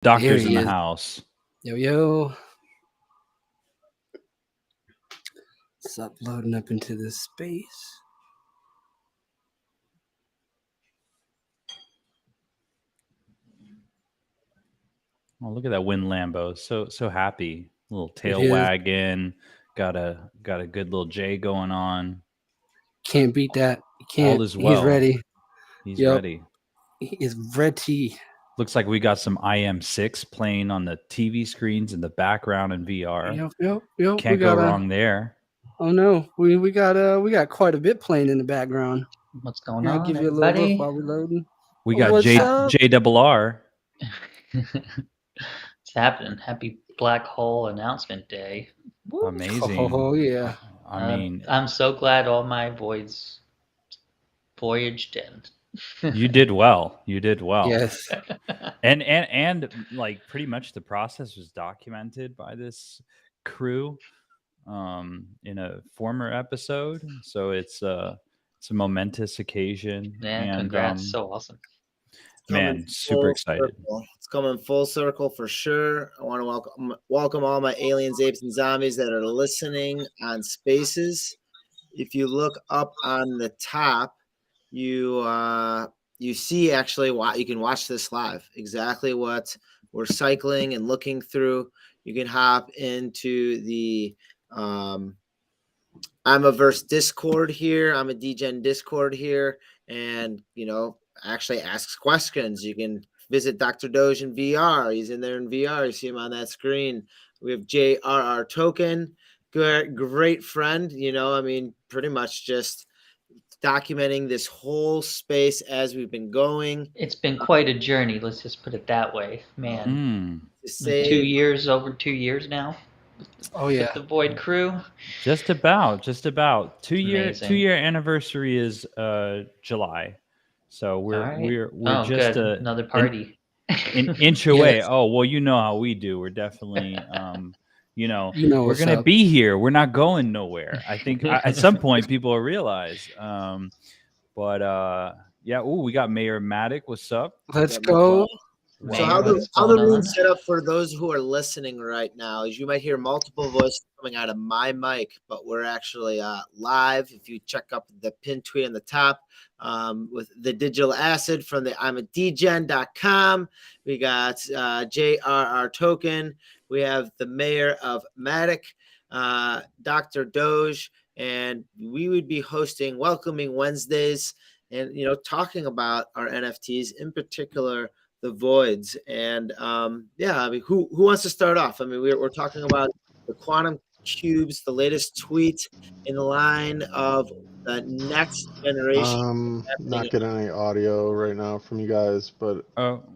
Doctor's in he the is. house. Yo, yo. It's uploading up into this space. Oh, look at that Win Lambo. So happy. Little tail It is. wagging. Got a good little J going on. Can't beat that. You can't. All is He's well. ready. He's Yep. ready. He is ready. Looks like we got some IM6 playing on the TV screens in the background in VR. Yep. Can't We go got wrong there. Oh no, we got quite a bit playing in the background. What's going Here, on, I'll give everybody? you a little look while we're loading. We got What's up? JRR. It's happening. Happy Black Hole Announcement Day. Woo. Amazing. Oh yeah. I mean, I'm so glad all my voids voyaged in. you did well. You did well. Yes. And like pretty much the process was documented by this crew in a former episode. So it's a momentous occasion. Yeah, and congrats. So awesome. Man, super excited. It's coming full circle for sure. I want to welcome all my aliens, apes, and zombies that are listening on Spaces. If you look up on the top, you see actually why you can watch this live. Exactly what we're cycling and looking through. You can hop into the I'm a verse Discord here. I'm a DEGEN Discord here, and actually asks questions. You can visit Dr. Doge in VR. He's in there in VR. You see him on that screen. We have JRR Token, great friend. Pretty much just documenting this whole space as we've been going. It's been quite a journey. Let's just put it that way, man. Say 2 years, over 2 years now. Oh yeah. With the Void crew. Just about 2 year anniversary is July. So we're just another party. An inch away. Yes. Oh, well, you know how we do. We're definitely we're going to be here. We're not going nowhere. I think at some point people will realize. Yeah, we got Mayor Matic. What's up? Let's go. So how the room's set up for those who are listening right now is you might hear multiple voices coming out of my mic, but we're actually live. If you check up the pin tweet on the top with the digital acid from the I'mADegen.com, we got JRR Token. We have the mayor of Matic, Dr. Doge, and we would be hosting Welcoming Wednesdays and talking about our NFTs, in particular the voids. And who wants to start off? I mean, we're talking about the quantum cubes, the latest tweet in line of the next generation. Not getting any audio right now from you guys, but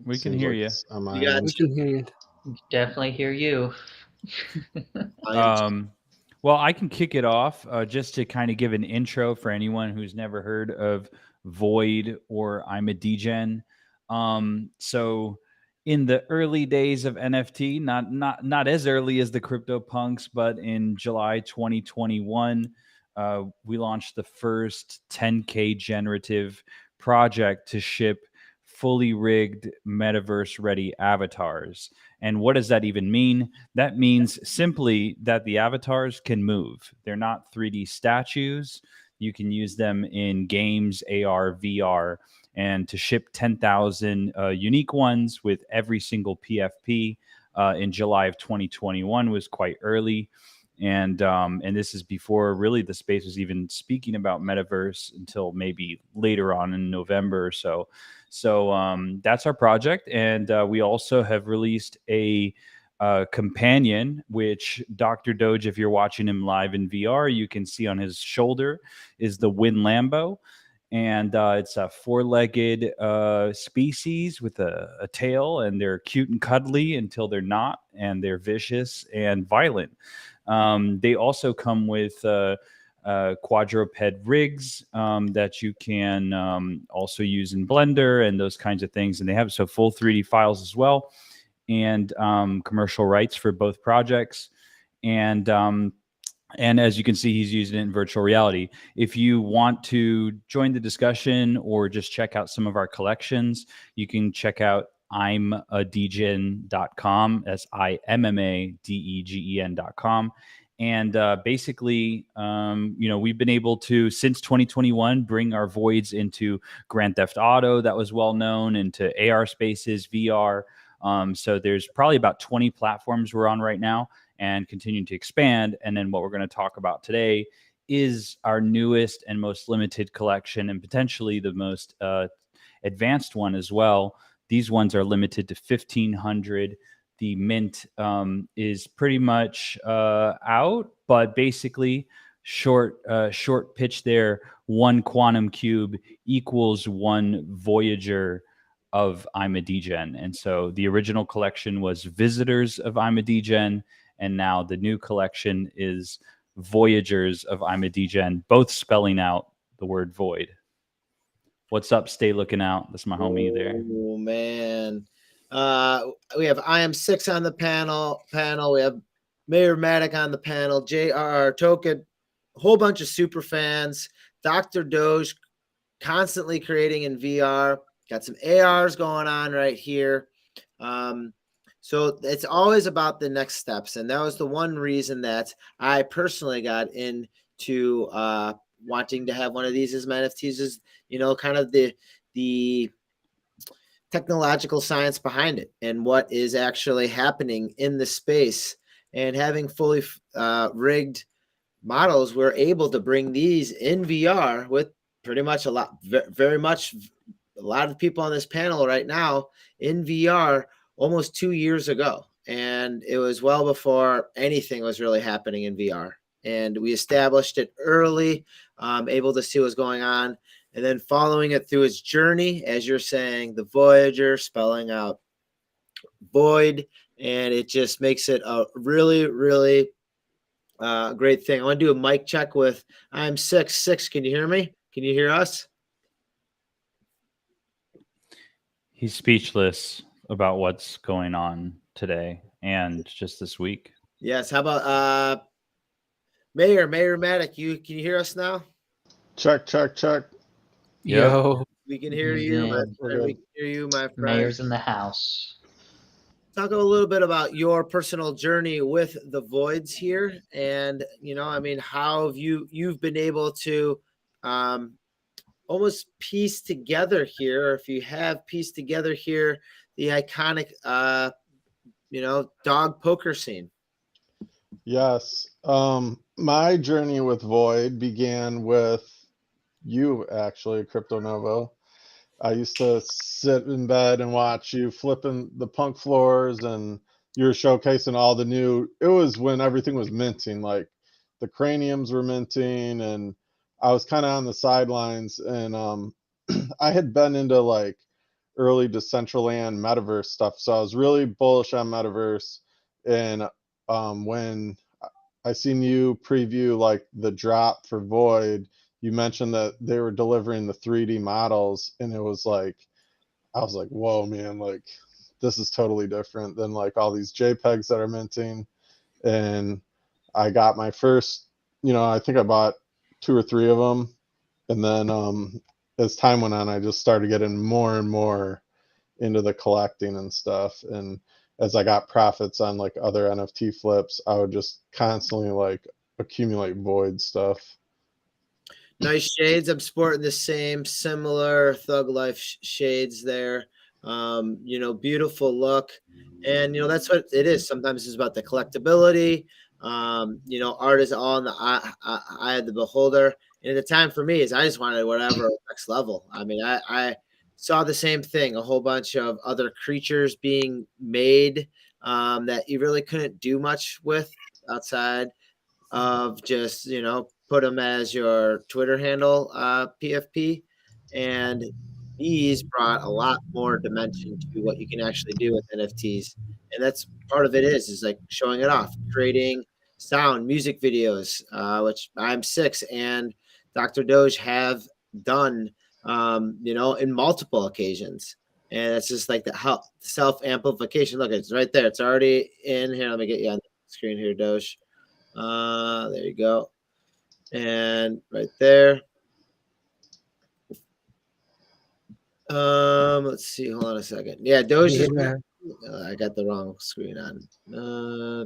we can hear you. We can hear you. Definitely hear you. Well, I can kick it off just to kind of give an intro for anyone who's never heard of Void or I'mADegen. So in the early days of NFT, not as early as the CryptoPunks, but in July 2021, we launched the first 10K generative project to ship fully rigged metaverse ready avatars. And what does that even mean? That means simply that the avatars can move. They're not 3D statues. You can use them in games, AR, VR, and to ship 10,000 unique ones with every single PFP in July of 2021 was quite early. And this is before really the space was even speaking about metaverse until maybe later on in November or so. So that's our project. And we also have released a companion, which Dr. Doge, if you're watching him live in VR, you can see on his shoulder is the Win Lambo. And it's a four-legged species with a tail, and they're cute and cuddly until they're not, and they're vicious and violent. They also come with quadruped rigs that you can also use in Blender and those kinds of things. And they have full 3D files as well, and commercial rights for both projects. And as you can see, he's using it in virtual reality. If you want to join the discussion or just check out some of our collections, you can check out imadegen.com. That's IMMADEGEN.com. And basically, we've been able to, since 2021, bring our voids into Grand Theft Auto, that was well known, into AR spaces, VR. So there's probably about 20 platforms we're on right now and continuing to expand. And then what we're going to talk about today is our newest and most limited collection, and potentially the most advanced one as well. These ones are limited to 1,500. The mint is pretty much out, but basically short pitch there. One quantum cube equals one Voyager of IMADEGEN. And so the original collection was Visitors of IMADEGEN, and now the new collection is Voyagers of IMADEGEN, both spelling out the word void. What's up? Stay looking out. That's my homie there. Oh man. We have I am 6 on the panel. We have Mayor Maddock on the panel, JRR Token, a whole bunch of super fans, Dr. Doge constantly creating in VR. Got some ARs going on right here. So it's always about the next steps. And that was the one reason that I personally got into wanting to have one of these as my NFTs, is, kind of the technological science behind it and what is actually happening in the space. And having fully rigged models, we're able to bring these in VR with pretty much a lot of people on this panel right now in VR almost 2 years ago. And it was well before anything was really happening in VR. And we established it early, able to see what's going on, and then following it through its journey, as you're saying, the Voyager, spelling out void, and it just makes it a really, really great thing. I want to do a mic check with I'm 6. Can you hear me? Can you hear us? He's speechless about what's going on today and just this week. Yes. How about Mayor Maddock? Can you hear us now? Check. Yo, We can hear you. Yeah. We can hear you, my friend. Mayor's in the house. Talk a little bit about your personal journey with the voids here, and how have you've been able to almost piece together here, or if you have pieced together here, the iconic dog poker scene. Yes. My journey with Void began with you, actually, Crypto Novo. I used to sit in bed and watch you flipping the punk floors, and you were showcasing all the new. It was when everything was minting, like the craniums were minting, and I was kind of on the sidelines. And I had been into like early Decentraland metaverse stuff, so I was really bullish on metaverse. And when I seen you preview like the drop for Void, you mentioned that they were delivering the 3D models, and it was like, I was like, whoa, man, like this is totally different than like all these JPEGs that are minting. And I got my first, I think I bought 2 or 3 of them. And then as time went on, I just started getting more and more into the collecting and stuff. And as I got profits on like other NFT flips, I would just constantly like accumulate Void stuff. Nice shades. I'm sporting the same similar Thug Life shades there. Beautiful look. And that's what it is. Sometimes it's about the collectability. Art is all in the eye of the beholder. And the time for me is I just wanted whatever next level. I mean, I saw the same thing, a whole bunch of other creatures being made that you really couldn't do much with outside of just, put them as your Twitter handle, PFP. And these brought a lot more dimension to what you can actually do with NFTs. And that's part of it is like showing it off, creating sound, music videos, which I'm 6 and Dr. Doge have done, in multiple occasions. And it's just like the self-amplification. Look, it's right there. It's already in here. Let me get you on the screen here, Doge. There you go. And right there. Let's see. Hold on a second. Yeah, Doge. Yeah. I got the wrong screen on.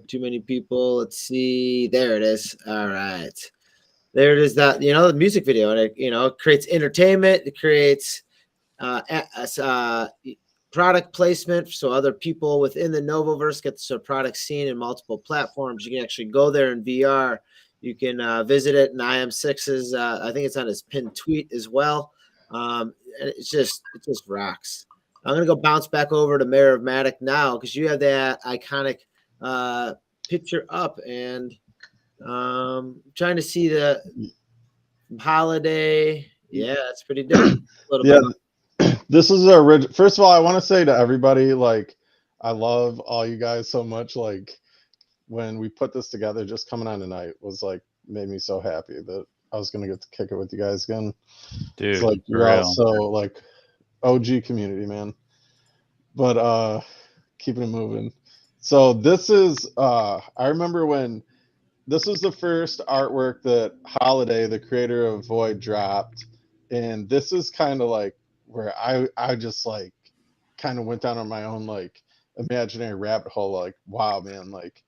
Too many people. Let's see. There it is. All right. There it is. That the music video, and it creates entertainment. It creates product placement, so other people within the Novoverse get the product seen in multiple platforms. You can actually go there in VR. You can visit it in IM6's. I think it's on his pinned tweet as well. And it just rocks. I'm gonna go bounce back over to Mayor of Matic now because you have that iconic picture up, and trying to see the holiday. Yeah, it's pretty dope. Yeah, this is the original. First of all, I want to say to everybody, like, I love all you guys so much. Like, when we put this together, just coming on tonight was like made me so happy that I was gonna get to kick it with you guys again. Dude, it's like you're all so like OG community, man. But keeping it moving. So this is I remember when this was the first artwork that Holiday, the creator of Void, dropped, and this is kind of like where I just like kind of went down on my own like imaginary rabbit hole. Like, wow, man, like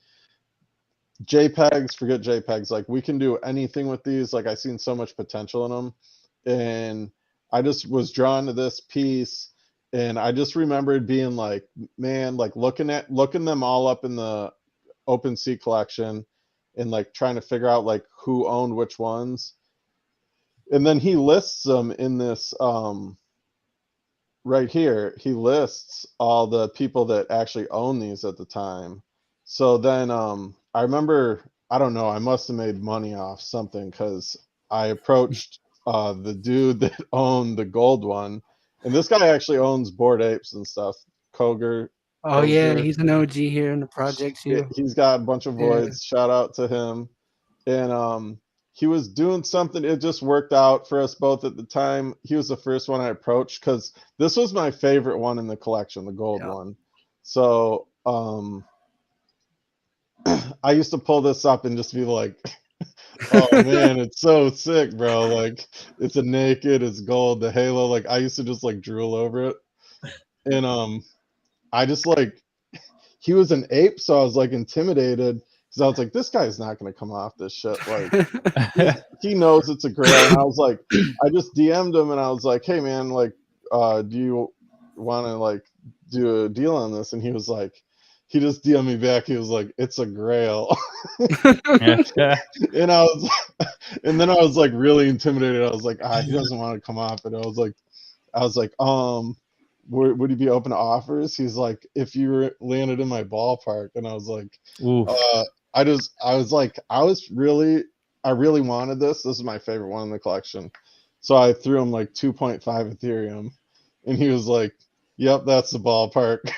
JPEGs, forget JPEGs. Like, we can do anything with these. Like, I seen so much potential in them, and I just was drawn to this piece, and I just remembered being like, man, like looking them all up in the OpenSea collection, and like trying to figure out like who owned which ones, and then he lists them in this right here. He lists all the people that actually own these at the time. So then I remember, I don't know, I must have made money off something because I approached the dude that owned the gold one, and this guy actually owns Bored Apes and stuff. Koger. Oh yeah, he's an OG here in the project too. He's got a bunch of voids. Yeah. Shout out to him. And he was doing something. It just worked out for us both at the time. He was the first one I approached because this was my favorite one in the collection, the gold one. So I used to pull this up and just be like, oh man, it's so sick, bro. Like, it's a naked, it's gold, the halo. Like, I used to just like drool over it. And I just like, he was an ape, so I was like intimidated because I was like, this guy's not gonna come off this shit. Like, he knows it's a grail. And I was like, I just DM'd him and I was like, hey man, like, do you want to like do a deal on this? And he was like, he just DM'd me back. He was like, it's a grail. And I was, and then I was like really intimidated. I was like, he doesn't want to come off it. I was like, would he be open to offers? He's like, if you landed in my ballpark. And I was like, I really wanted this. This is my favorite one in the collection. So I threw him like 2.5 Ethereum, and he was like, yep, that's the ballpark.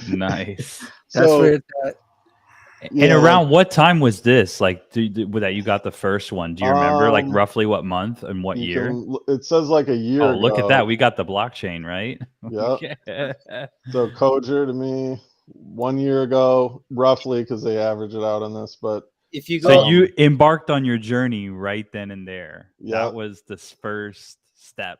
Nice. That's where it's at. And around what time was this? Like, that you got the first one? Do you remember, like, roughly what month and what year? It says like a year. Oh, look at that! We got the blockchain, right? Yep. So Koger to me 1 year ago, roughly, because they average it out on this. But if you go, so you embarked on your journey right then and there. Yeah. That was the first step.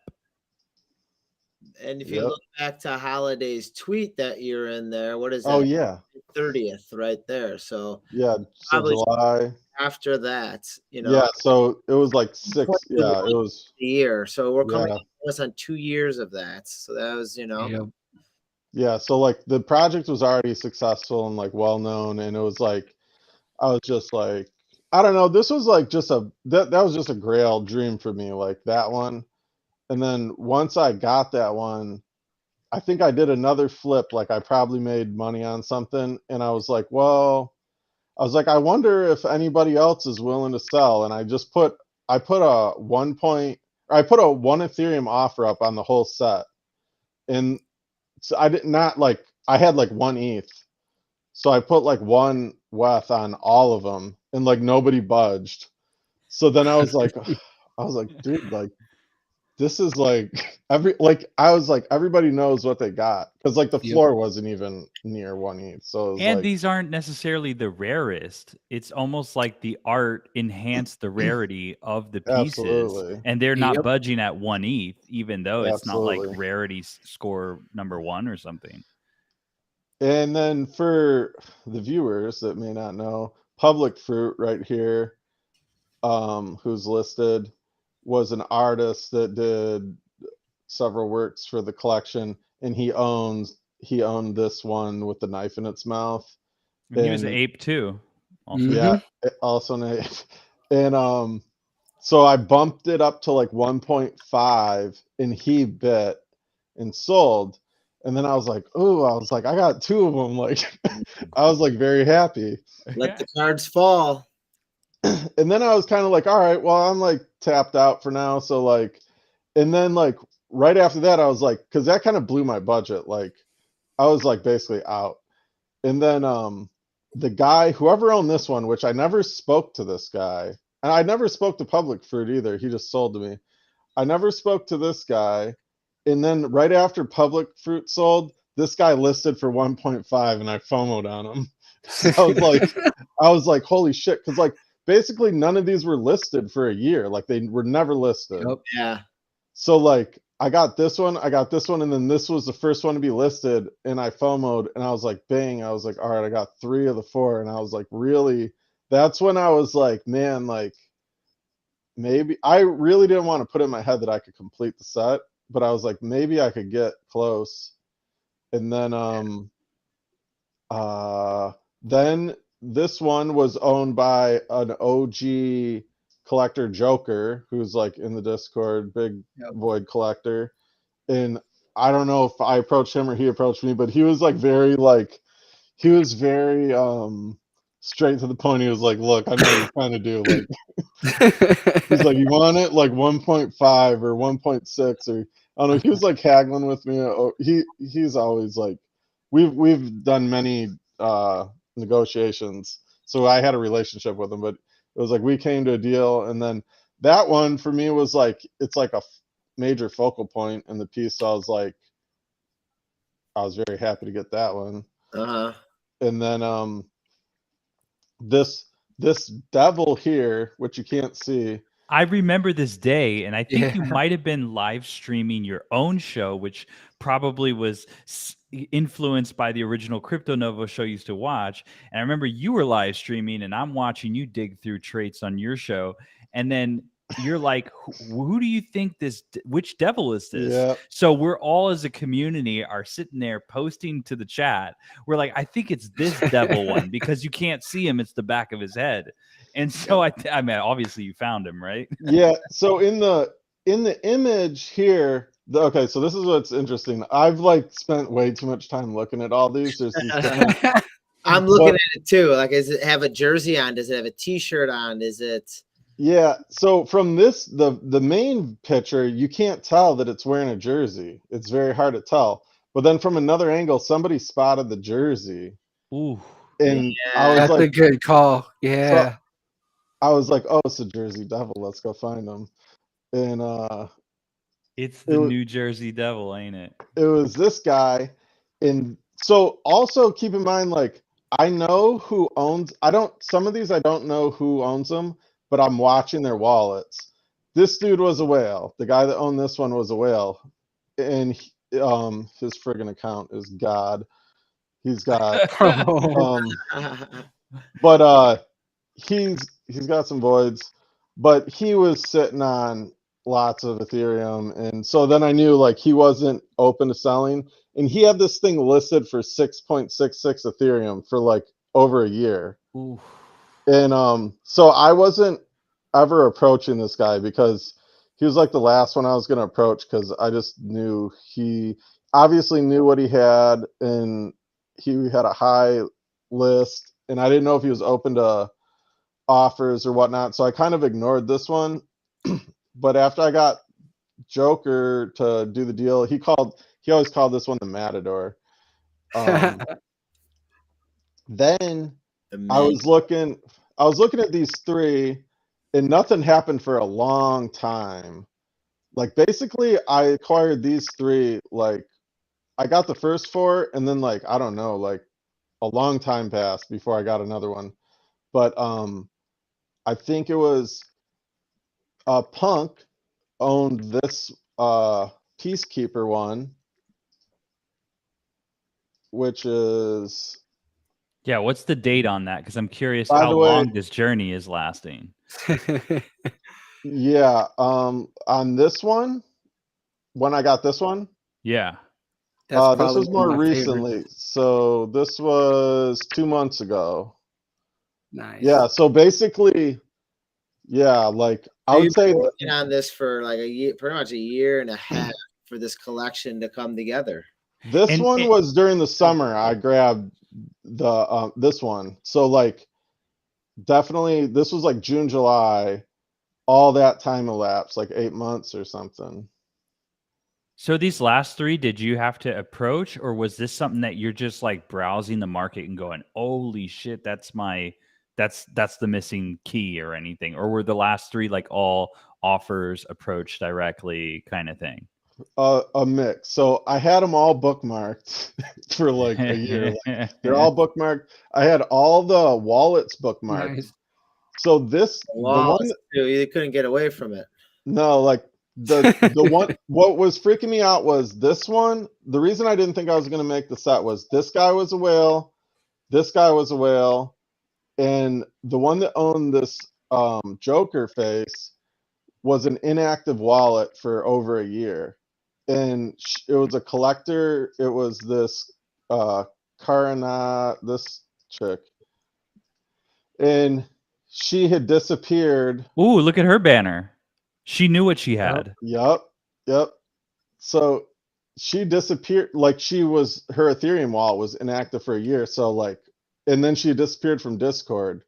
And if you look back to Holiday's tweet that you're in there, what is that? Oh yeah, 30th right there. So yeah, so July after that, Yeah, so it was like 6. Yeah, it was a year. So we're coming on 2 years of that. So that was, Yeah, so like the project was already successful and like well known, and it was like I was just like, I don't know, this was like just that was just a grail dream for me, like that one. And then once I got that one, I think I did another flip. Like, I probably made money on something, and I was like, I wonder if anybody else is willing to sell. And I put a 1 Ethereum offer up on the whole set, and so I had like 1 ETH, so I put like 1 WETH on all of them, and like nobody budged. So then I was like, dude, like, this is like I was like, everybody knows what they got because like the Yep. floor wasn't even near 1/8, so it was And like these aren't necessarily the rarest. It's almost like the art enhanced the rarity of the pieces, absolutely, and they're not Yep. budging at 1/8, even though it's not like absolutely. rarity score number 1 or something. And then for the viewers that may not know, Public Fruit right here, who's listed, was an artist that did several works for the collection, and he owned this one with the knife in its mouth. And he was an And ape too. Also. yeah, also and so I bumped it up to like 1.5 and he bit and sold. And then I was like, oh, I was like, I got 2 of them. Like I was like very happy. Let the cards fall. And then I was kind of like, all right, well, I'm like tapped out for now. So like, and then like right after that, I was like, because that kind of blew my budget. Like I was like basically out. And then the guy, whoever owned this one, which I never spoke to this guy, and I never spoke to Public Fruit either. He just sold to me. I never spoke to this guy. And then right after Public Fruit sold, this guy listed for 1.5 and I FOMO'd on him. So I was like, holy shit. Cause like basically none of these were listed for a year. Like they were never listed. Yep. Yeah. So like I got this one, and then this was the first one to be listed, and I FOMO'd, and I was like, bang, I was like, all right, I got 3 of the 4, and I was like, really? That's when I was like, man, like maybe I really didn't want to put in my head that I could complete the set, but I was like, maybe I could get close. And then this one was owned by an OG collector, Joker, who's like in the Discord, big Void collector. And I don't know if I approached him or he approached me, but he was like very straight to the point. He was like, look, I know what you're trying to do. Like he's like, you want it like 1.5 or 1.6 or I don't know. He was like haggling with me. He's always like, we've done many negotiations, so I had a relationship with him. But it was like we came to a deal, and then that one for me was like it's like a major focal point in the piece. So I was very happy to get that one. And then this devil here, which you can't see. I remember this day, and I think you Yeah. might have been live streaming your own show, which probably was influenced by the original Crypto Novo show you used to watch. And I remember you were live streaming, and I'm watching you dig through traits on your show. And then you're like, who do you think which devil is this? Yeah. So we're all as a community are sitting there posting to the chat. We're like, I think it's this devil one because you can't see him. It's the back of his head. And so I mean, obviously you found him, right? Yeah. So in the image here, okay, so this is what's interesting. I've like spent way too much time looking at all these. There's these different. I'm looking at it too. Like, does it have a jersey on? Does it have a T-shirt on? Is it? Yeah. So from this, the main picture, you can't tell that it's wearing a jersey. It's very hard to tell. But then from another angle, somebody spotted the jersey. Ooh. And Yeah. I was That's like, a good call. Yeah. So I was like, oh, it's a Jersey Devil. Let's go find them. And it's the New Jersey Devil, ain't it? It was this guy. And so also keep in mind, like, I know who owns, some of these I don't know who owns them, but I'm watching their wallets. This dude was a whale. The guy that owned this one was a whale. And his friggin' account is God. He's got but he's got some voids, but he was sitting on lots of Ethereum, and so then I knew like he wasn't open to selling, and he had this thing listed for 6.66 Ethereum for like over a year. Ooh. And so I wasn't ever approaching this guy because he was like the last one I was going to approach because I just knew he obviously knew what he had, and he had a high list, and I didn't know if he was open to offers or whatnot, so I kind of ignored this one. But after I got Joker to do the deal, he always called this one the Matador. Then I was looking at these 3, and nothing happened for a long time. Like basically I acquired these 3, like I got the first 4 and then like, I don't know, like a long time passed before I got another one. But I think it was Punk owned this Peacekeeper one, which is, Yeah, what's the date on that? Because I'm curious by how the way, long this journey is lasting. yeah, on this one, when I got this one, Yeah. That's this probably was one of more my favorites. recently. So this was 2 months ago. Nice. Yeah, so basically, yeah, like I would say working on this for like a year, pretty much a year and a half for this collection to come together. this And- one and- was during the summer. I grabbed the this one. So like definitely this was like June, July, all that time elapsed, like 8 months or something. So these last 3, did you have to approach, or was this something that you're just like browsing the market and going, "Holy shit, that's the missing key," or anything? Or were the last 3 like all offers approached directly kind of thing? A mix. So I had them all bookmarked for like a year. Like, they're all bookmarked. I had all the wallets bookmarked. Nice. So this the Wow, one you couldn't get away from it. no, like the one what was freaking me out was this one. The reason I didn't think I was gonna make the set was this guy was a whale, this guy was a whale, and the one that owned this Joker face was an inactive wallet for over a year. And it was a collector. It was this Karana, this chick. And she had disappeared. Ooh, look at her banner. She knew what she had. Yep. So she disappeared, like her Ethereum wallet was inactive for a year. So like, and then she disappeared from Discord.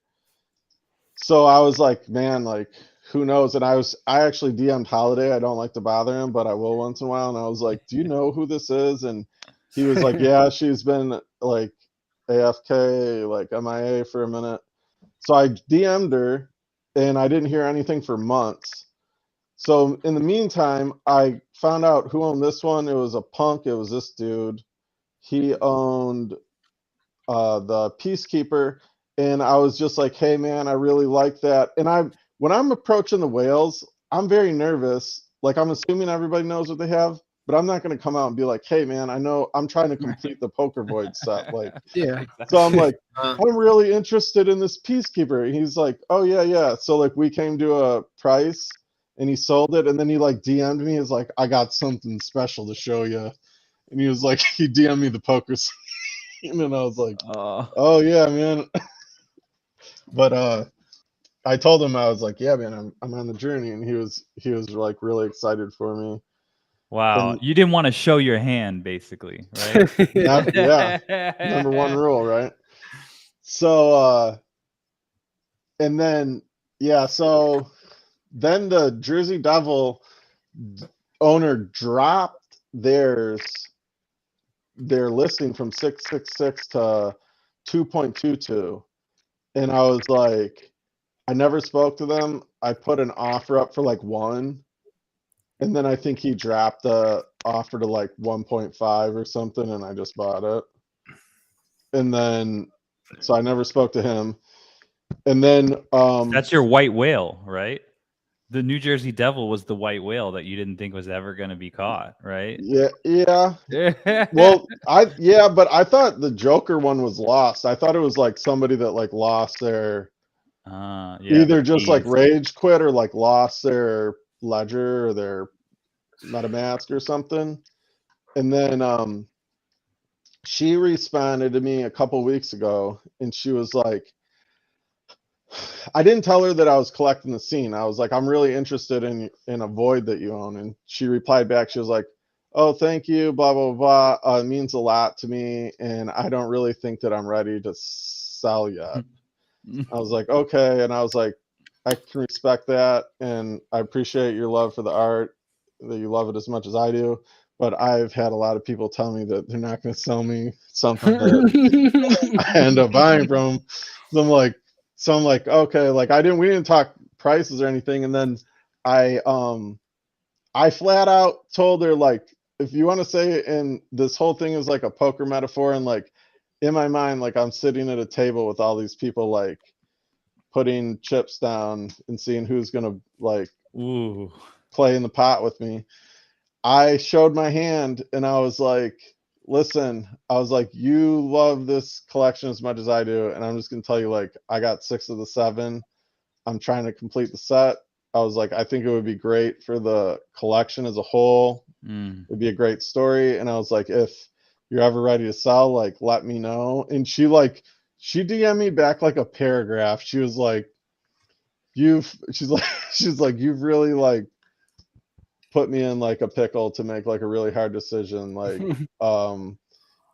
So I was like, man, like, who knows? And I actually DM'd Holiday. I don't like to bother him, but I will once in a while. And I was like, do you know who this is? And he was like, yeah, she's been like AFK, like MIA for a minute. So I DM'd her and I didn't hear anything for months. So in the meantime, I found out who owned this one. It was a Punk. It was this dude. He owned the Peacekeeper. And I was just like, hey man, I really like that. And when I'm approaching the whales, I'm very nervous. Like I'm assuming everybody knows what they have, but I'm not going to come out and be like, hey man, I know I'm trying to complete the Poker Void set. Like, Yeah. so I'm like, I'm really interested in this Peacekeeper. And he's like, oh yeah. So like we came to a price and he sold it. And then he like DM'd me. He's like, I got something special to show you. And he was like, he DM'd me the poker scene. And I was like, oh yeah, man. But I told him, I was like, yeah, man, I'm on the journey, and he was like really excited for me. Wow, And you didn't want to show your hand, basically, right? yeah, number one rule, right? So and then so then the Jersey Devil owner dropped their listing from 666 to 2.22, and I was like, I never spoke to them. I put an offer up for like 1, and then I think he dropped the offer to like 1.5 or something, and I just bought it. And then, so I never spoke to him. And then That's your white whale, right? The New Jersey Devil was the white whale that you didn't think was ever going to be caught, right? yeah. Well, Well, but I thought the Joker one was lost. I thought it was like somebody that like lost their either just like rage quit or like lost their ledger or their MetaMask or something. And then she responded to me a couple weeks ago and she was like, I didn't tell her that I was collecting the scene. I was like, I'm really interested in a void that you own. And she replied back, she was like, oh, thank you, blah, blah, blah. It means a lot to me. And I don't really think that I'm ready to sell yet. I was like, okay. And I was like, I can respect that. And I appreciate your love for the art, that you love it as much as I do. But I've had a lot of people tell me that they're not going to sell me something that I end up buying from. So I'm like, okay, like we didn't talk prices or anything. And then I I flat out told her, like, if you want to say it, and this whole thing is like a poker metaphor, and like in my mind, like I'm sitting at a table with all these people, like putting chips down and seeing who's gonna like Ooh. play in the pot with me. I showed my hand and I was like, listen, I was like, you love this collection as much as I do, and I'm just gonna tell you, like, I got 6 of the 7. I'm trying to complete the set. I was like, I think it would be great for the collection as a whole. It'd be a great story. And I was like, if you're ever ready to sell, like, let me know. And she DM'd me back like a paragraph. She was like, she's like, you've really like put me in like a pickle to make like a really hard decision. Like,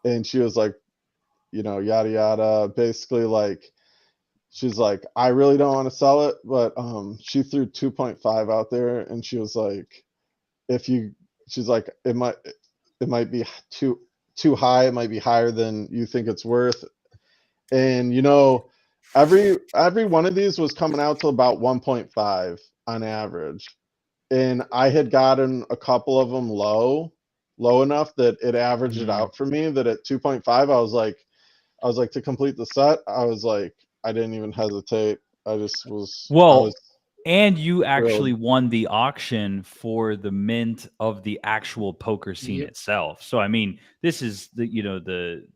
and she was like, you know, yada, yada, basically like, she's like, I really don't want to sell it, but she threw 2.5 out there, and she was like, she's like, it might be too high, it might be higher than you think it's worth. And you know, every one of these was coming out to about 1.5 on average. And I had gotten a couple of them low enough that it averaged it out for me, that at 2.5, I was like, to complete the set, I was like, I didn't even hesitate. I just was. Well, and you thrilled. actually won the auction for the mint of the actual poker scene itself. So I mean, this is the, you know, the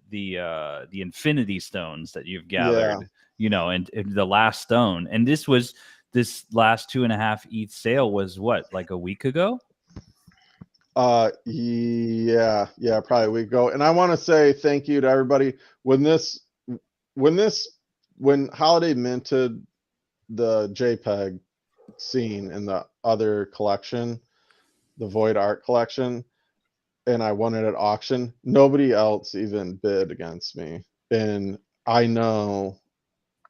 infinity stones that you've gathered, you know, and the last stone. And this last 2.5 ETH sale was what, like a week ago? Yeah, probably a week ago. And I want to say thank you to everybody. When Holiday minted the JPEG scene in the other collection, the Void Art collection, and I won it at auction, nobody else even bid against me. And I know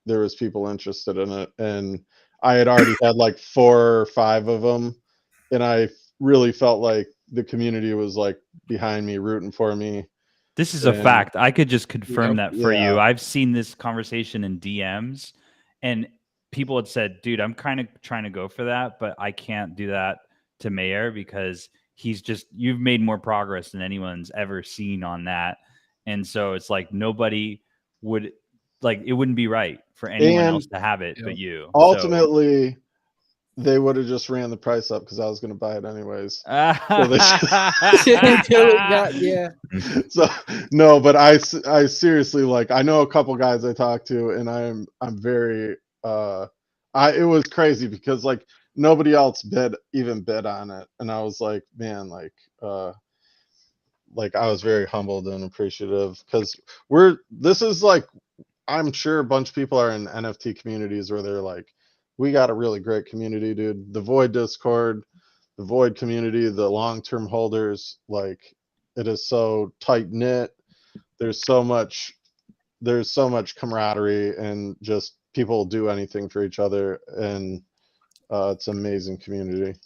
there was people interested in it, and I had already had like 4 or 5 of them, and I really felt like the community was like behind me, rooting for me. This is a fact. I could just confirm that for you. I've seen this conversation in DMs, and people had said, dude, I'm kind of trying to go for that, but I can't do that to Mayor because you've made more progress than anyone's ever seen on that. And so it's like nobody would, like, it wouldn't be right for anyone else to have it but you. Ultimately, they would have just ran the price up because I was going to buy it anyways. So no, but I seriously, like, I know a couple guys I talked to, and I'm very it was crazy because like nobody else bid on it, and I was like, man, like I was very humbled and appreciative because this is like, I'm sure a bunch of people are in NFT communities where they're like, we got a really great community, dude. The Void Discord, the Void community, the long-term holders, like, it is so tight knit. There's so much camaraderie, and just people do anything for each other, and it's an amazing community.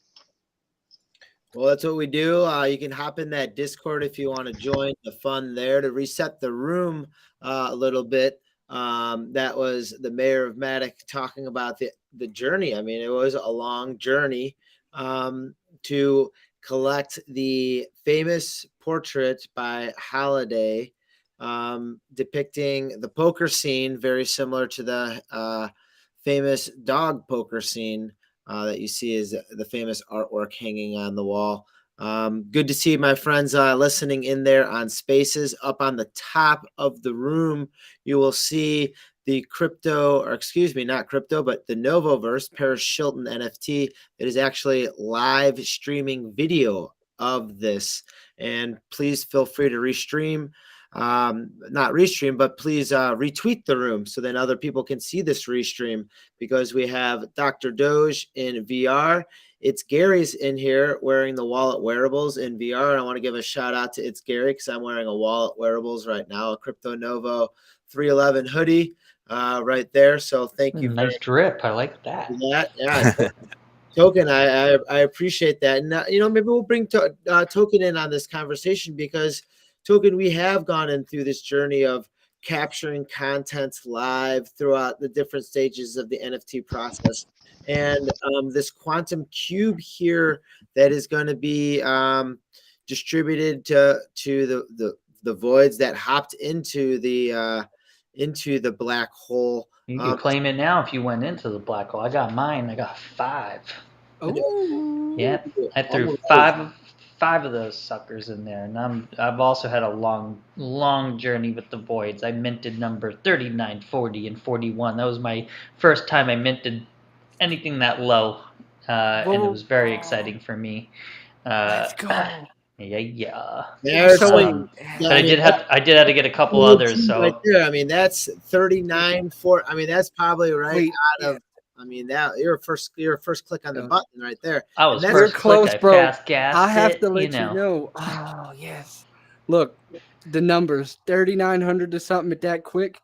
Well, that's what we do. You can hop in that Discord if you want to join the fun there. To reset the room a little bit. That was the mayor of Matic talking about the journey. I mean, it was a long journey to collect the famous portrait by Holiday depicting the poker scene, very similar to the famous dog poker scene that you see is the famous artwork hanging on the wall. Good to see my friends listening in there on Spaces. Up on the top of the room, you will see the not crypto, but the Novoverse Paris Shilton NFT. It is actually live streaming video of this. And please feel free to restream. Not restream, but please retweet the room so then other people can see this restream, because we have Dr. Doge in VR. It's Gary's in here wearing the Wallet Wearables in VR. And I want to give a shout out to It's Gary because I'm wearing a Wallet Wearables right now, a Crypto Novo 311 hoodie right there. So thank you. Nice drip. I like that. Yeah. Token, I appreciate that. And, maybe we'll bring Token in on this conversation because, Token, we have gone in through this journey of capturing content live throughout the different stages of the NFT process. And this quantum cube here that is going to be distributed to the voids that hopped into the black hole. You could claim it now if you went into the black hole. I got mine. I got 5. Oh, Yeah, I threw Almost. five of those suckers in there, and I've also had a long journey with the voids. I minted number 39, 40, and 41. That was my first time I minted anything that low, and it was very exciting for me. let's go. Yeah. There's So wait, But I did have to get a couple others. So right there. I mean, that's 39 for. I mean, that's probably right wait, out of. I mean, that your first click on the button right there. I was And first that's We're close, click. I bro. fast gassed I have it, to let you know. know. Oh, yes. Look, the numbers 3,900 to something at that quick.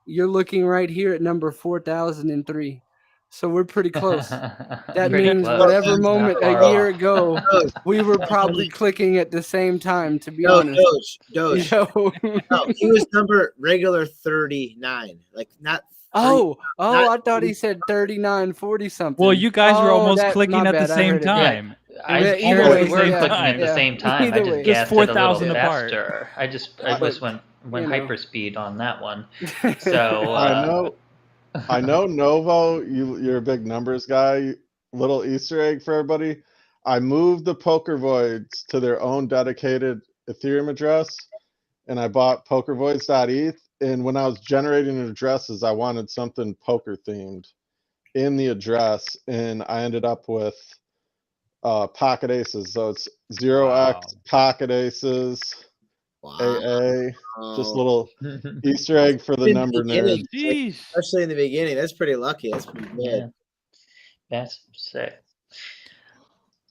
You're looking right here at number 4,003. So we're pretty close. That Pretty means close. whatever Not moment a far year off. ago, Doge, we were probably clicking at the same time, to be no, honest. Doge. Yo. No, he was number regular 39, like not. Oh, not I thought he said 39, 40 something. Well, you guys were almost my clicking at the bad, I same heard it. time. I Yeah, It was either almost way, the same we're clicking time. at the same time. I Either just way. Just gassed it a little 4,000 apart. faster. I just But, went you know. hyperspeed on that one. So I know Novo, you're a big numbers guy. Little Easter egg for everybody. I moved the poker voids to their own dedicated Ethereum address, and I bought pokervoids.eth. And when I was generating addresses, I wanted something poker themed in the address, and I ended up with pocket aces. So it's 0x pocket aces, Wow. AA. Just a Oh. little Easter egg for the In number beginning, nerds. Jeez. especially in the beginning, that's pretty lucky. That's pretty good. yeah, that's sick.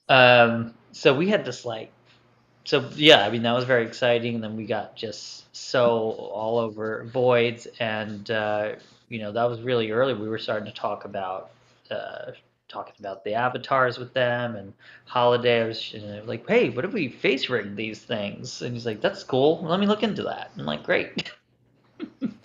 So we had this I mean, that was very exciting. And then we got just so all over voids, and you know, that was really early. We were starting to talking about the avatars with them, and Holiday. I was like, hey, what if we face rig these things? And he's like, that's cool. Let me look into that. I'm like, great.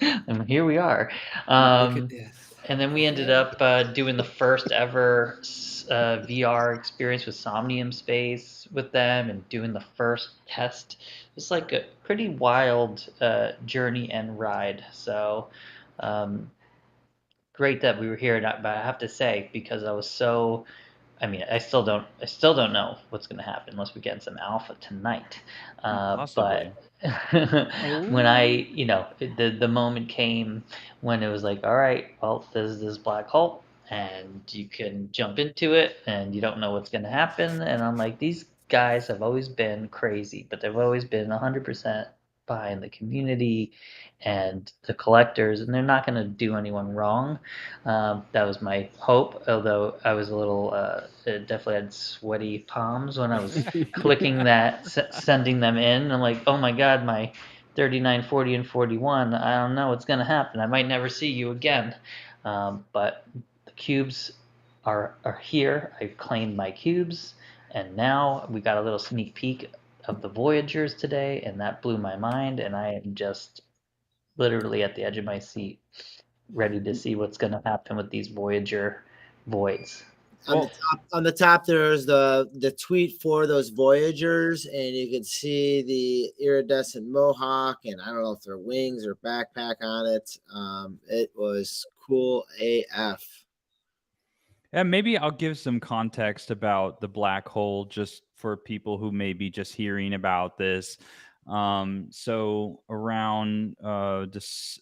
And here we are. Look at this. And then we ended up doing the first ever VR experience with Somnium Space with them, and doing the first test. It's like a pretty wild journey and ride. So great that we were here. But I have to say, because I was so, I mean, I still don't know what's going to happen unless we get some alpha tonight. Possibly. But when the moment came when it was like, all right, well, there's this black hole, and you can jump into it, and you don't know what's going to happen. And I'm like, these guys have always been crazy, but they've always been 100% behind the community and the collectors, and they're not going to do anyone wrong. That was my hope, although I was a little definitely had sweaty palms when I was clicking that, sending them in. I'm like, oh my god, my 39, 40, and 41, I don't know what's going to happen. I might never see you again. But the cubes are here. I've claimed my cubes, and now we got a little sneak peek of the Voyagers today, and that blew my mind, and I am just literally at the edge of my seat, ready to see what's going to happen with these Voyager voids. On the top, there's the tweet for those Voyagers, and you can see the iridescent mohawk, and I don't know if they're wings or backpack on it. It was cool AF. And maybe I'll give some context about the black hole just for people who may be just hearing about this. So around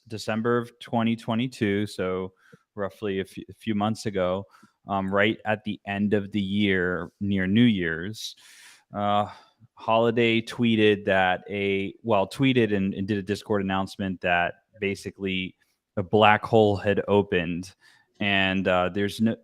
December of 2022, so roughly a few months ago, right at the end of the year, near New Year's, Holiday tweeted and did a Discord announcement that basically a black hole had opened. And there's no,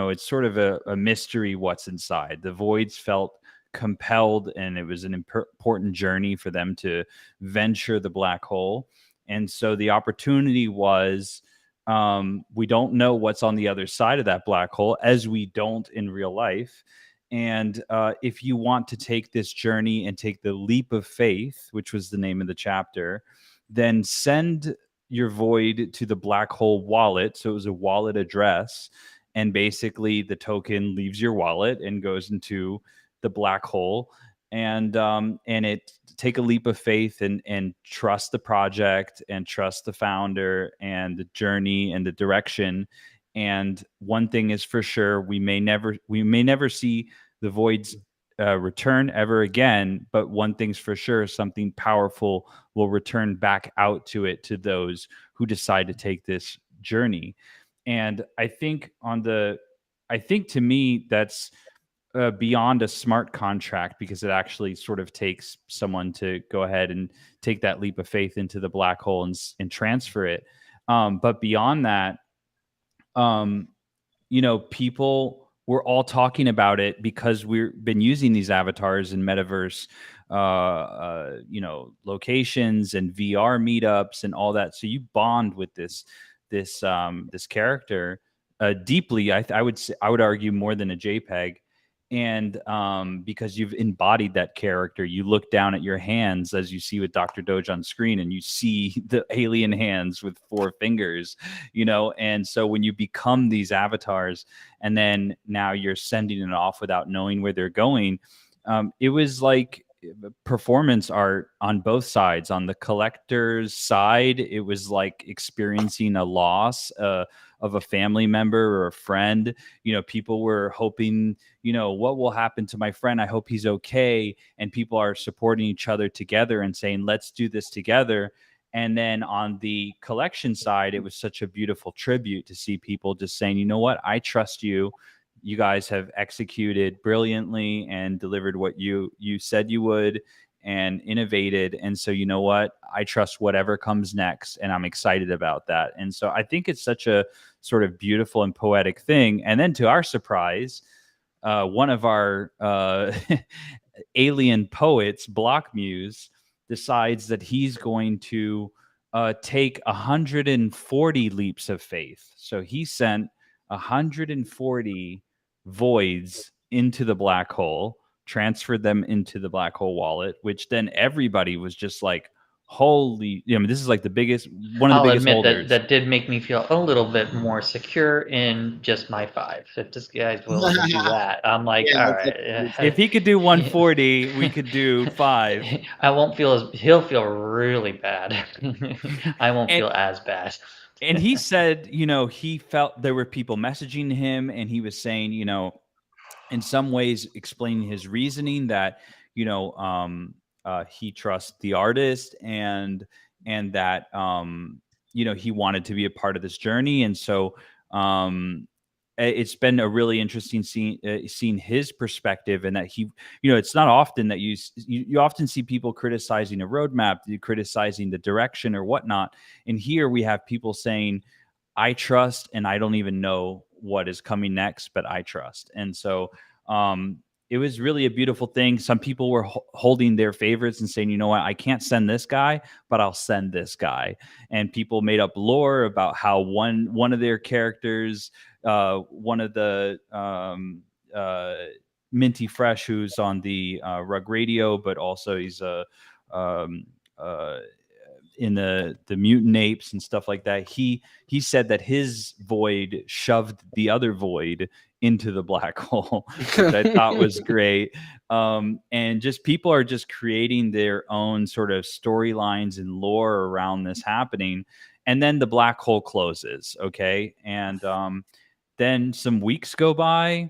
it's sort of a mystery what's inside. The voids felt compelled, and it was an important journey for them to venture the black hole. And so the opportunity was, we don't know what's on the other side of that black hole, as we don't in real life. And if you want to take this journey and take the leap of faith, which was the name of the chapter, then send your void to the black hole wallet. So it was a wallet address, and basically the token leaves your wallet and goes into the black hole. And it take a leap of faith and trust the project and trust the founder and the journey and the direction. And one thing is for sure, we may never see the voids return ever again, but one thing's for sure, something powerful will return back out to it, to those who decide to take this journey. And I think to me that's beyond a smart contract, because it actually sort of takes someone to go ahead and take that leap of faith into the black hole and transfer it. But beyond that, um, people were all talking about it because we've been using these avatars in metaverse, locations and VR meetups and all that. So you bond with this character deeply. I would argue more than a JPEG. And because you've embodied that character, you look down at your hands as you see with Dr. Doge on screen, and you see the alien hands with 4 fingers, and so when you become these avatars and then now you're sending it off without knowing where they're going, it was like performance art on both sides. On the collector's side, it was like experiencing a loss of a family member or a friend. People were hoping, what will happen to my friend? I hope he's okay. And people are supporting each other together and saying, let's do this together. And then on the collection side, it was such a beautiful tribute to see people just saying, you know what, I trust you. You guys have executed brilliantly and delivered what you said you would, and innovated. And so, you know what, I trust whatever comes next, and I'm excited about that. And so I think it's such a sort of beautiful and poetic thing. And then to our surprise, one of our alien poets, Block Muse, decides that he's going to take 140 leaps of faith. So he sent 140 voids into the black hole, transferred them into the black hole wallet, which then everybody was just like, holy, this is like the biggest, one of the I'll biggest admit holders. that did make me feel a little bit more secure in just my 5. If this guy's willing to do that, I'm like, Yeah, all that's right. If he could do 140, we could do 5. I won't feel he'll feel really bad. I won't And- feel as bad. And he said, he felt there were people messaging him, and he was saying, in some ways explaining his reasoning that, he trusts the artist, and that, he wanted to be a part of this journey. And so it's been a really interesting seeing his perspective, and that he, it's not often that you often see people criticizing a roadmap, criticizing the direction or whatnot. And here we have people saying, I trust, and I don't even know what is coming next, but I trust. And so it was really a beautiful thing. Some people were holding their favorites and saying, you know what, I can't send this guy, but I'll send this guy. And people made up lore about how one of their characters, one of the Minty Fresh, who's on the Rug Radio, but also he's a in the mutant apes and stuff like that. He said that his void shoved the other void into the black hole, which I thought was great. And just people are just creating their own sort of storylines and lore around this happening. And then the black hole closes. Okay. And then some weeks go by,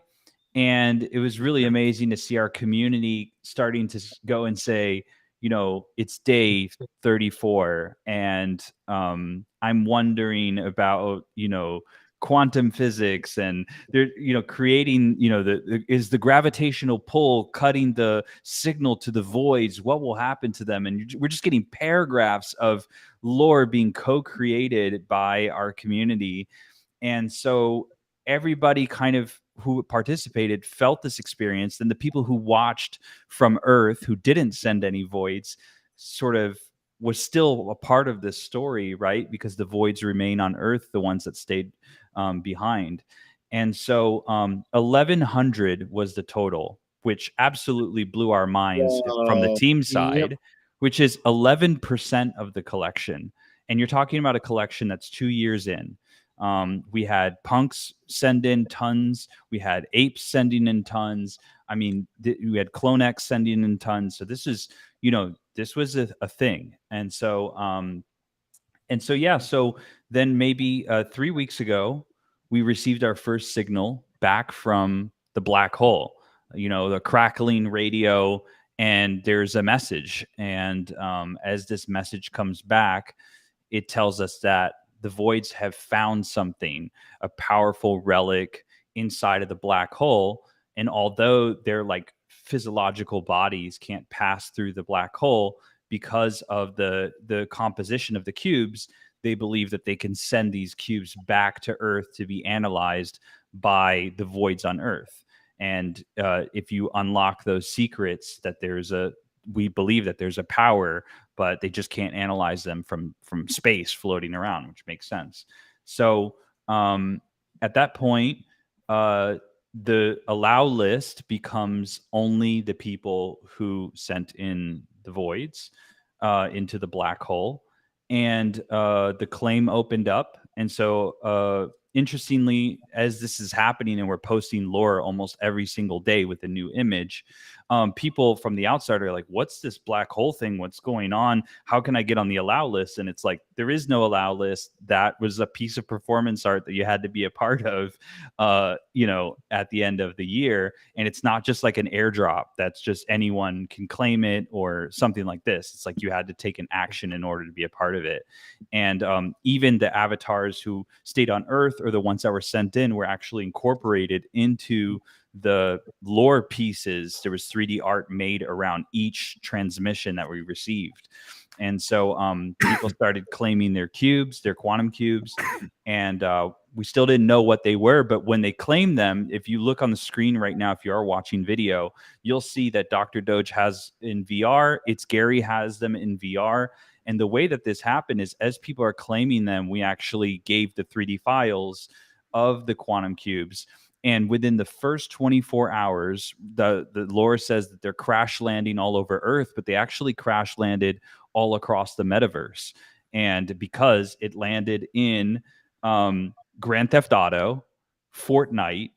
and it was really amazing to see our community starting to go and say, it's day 34, and I'm wondering about, quantum physics, and they're, creating, is the gravitational pull cutting the signal to the voids? What will happen to them? And we're just getting paragraphs of lore being co-created by our community. And so everybody kind of who participated felt this experience. And the people who watched from Earth, who didn't send any voids, sort of was still a part of this story, right? Because the voids remain on Earth, the ones that stayed behind. And so 1,100 was the total, which absolutely blew our minds from the team side, which is 11% of the collection. And you're talking about a collection that's 2 years in. We had punks send in tons. We had apes sending in tons. I mean, we had Clonex sending in tons. So this is, this was a thing. And so, yeah. So then maybe 3 weeks ago, we received our first signal back from the black hole. The crackling radio, and there's a message. And as this message comes back, it tells us that the voids have found something, a powerful relic inside of the black hole. And although their like physiological bodies can't pass through the black hole because of the composition of the cubes, they believe that they can send these cubes back to Earth to be analyzed by the voids on Earth. And if you unlock those secrets, that we believe that there's a power, but they just can't analyze them from space floating around, which makes sense. So at that point, the allow list becomes only the people who sent in the voids into the black hole, and the claim opened up. And so interestingly, as this is happening and we're posting lore almost every single day with a new image, people from the outside are like, what's this black hole thing? What's going on? How can I get on the allow list? And it's like, there is no allow list. That was a piece of performance art that you had to be a part of, at the end of the year. And it's not just like an airdrop that's just anyone can claim it or something like this. It's like you had to take an action in order to be a part of it. And even the avatars who stayed on Earth or the ones that were sent in were actually incorporated into the lore pieces. There was 3D art made around each transmission that we received. And so people started claiming their cubes, their quantum cubes, and we still didn't know what they were. But when they claimed them, if you look on the screen right now, if you are watching video, you'll see that Dr. Doge has in VR. It's Gary has them in VR. And the way that this happened is, as people are claiming them, we actually gave the 3D files of the quantum cubes. And within the first 24 hours, the lore says that they're crash landing all over Earth, but they actually crash landed all across the metaverse. And because it landed in Grand Theft Auto, Fortnite,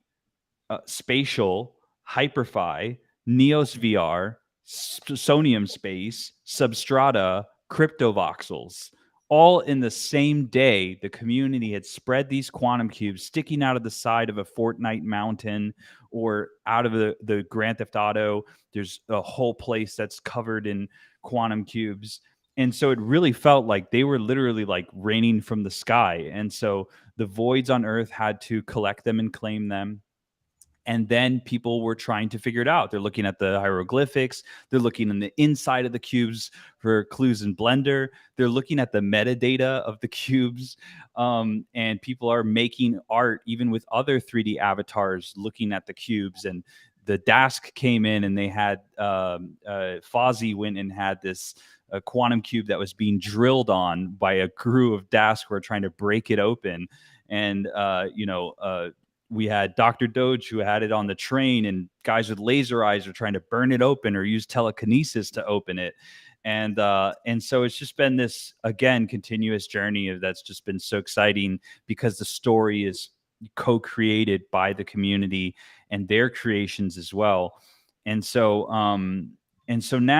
Spatial, Hyperfy, Neos VR, Sonium Space, Substrata, Cryptovoxels, all in the same day, the community had spread these quantum cubes sticking out of the side of a Fortnite mountain or out of the Grand Theft Auto. There's a whole place that's covered in quantum cubes. And so it really felt like they were literally like raining from the sky. And so the voids on Earth had to collect them and claim them. And then people were trying to figure it out. They're looking at the hieroglyphics. They're looking in the inside of the cubes for clues in Blender. They're looking at the metadata of the cubes. And people are making art even with other 3D avatars looking at the cubes. And the Dask came in and they had Fozzie went and had this quantum cube that was being drilled on by a crew of Dask who are trying to break it open. And, we had Dr. Doge who had it on the train, and guys with laser eyes are trying to burn it open or use telekinesis to open it. And so it's just been this, again, continuous journey that's just been so exciting because the story is co-created by the community and their creations as well. And so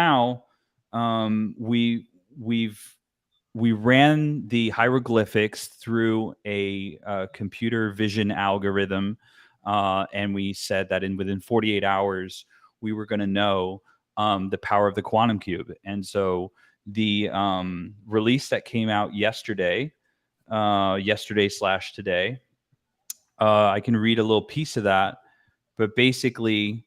now we ran the hieroglyphics through a computer vision algorithm, and we said that within 48 hours, we were going to know the power of the quantum cube. And so the release that came out yesterday / today, I can read a little piece of that, but basically,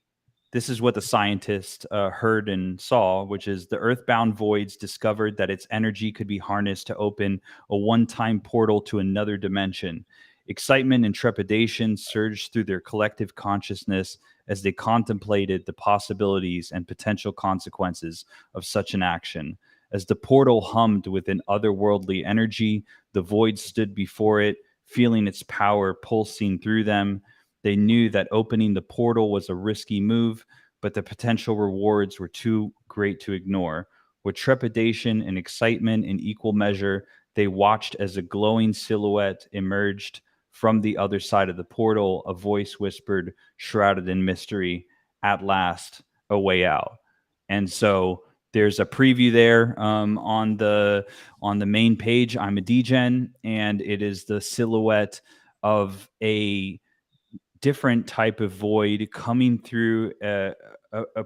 this is what the scientists heard and saw, which is the earthbound voids discovered that its energy could be harnessed to open a one-time portal to another dimension. Excitement and trepidation surged through their collective consciousness as they contemplated the possibilities and potential consequences of such an action. As the portal hummed with an otherworldly energy, the void stood before it, feeling its power pulsing through them. They knew that opening the portal was a risky move, but the potential rewards were too great to ignore. With trepidation and excitement in equal measure, They watched as a glowing silhouette emerged from the other side of the portal. A voice whispered, shrouded in mystery, at last, a way out. And so there's a preview there on the main page. I'm a DEGEN, and it is the silhouette of a different type of void coming through a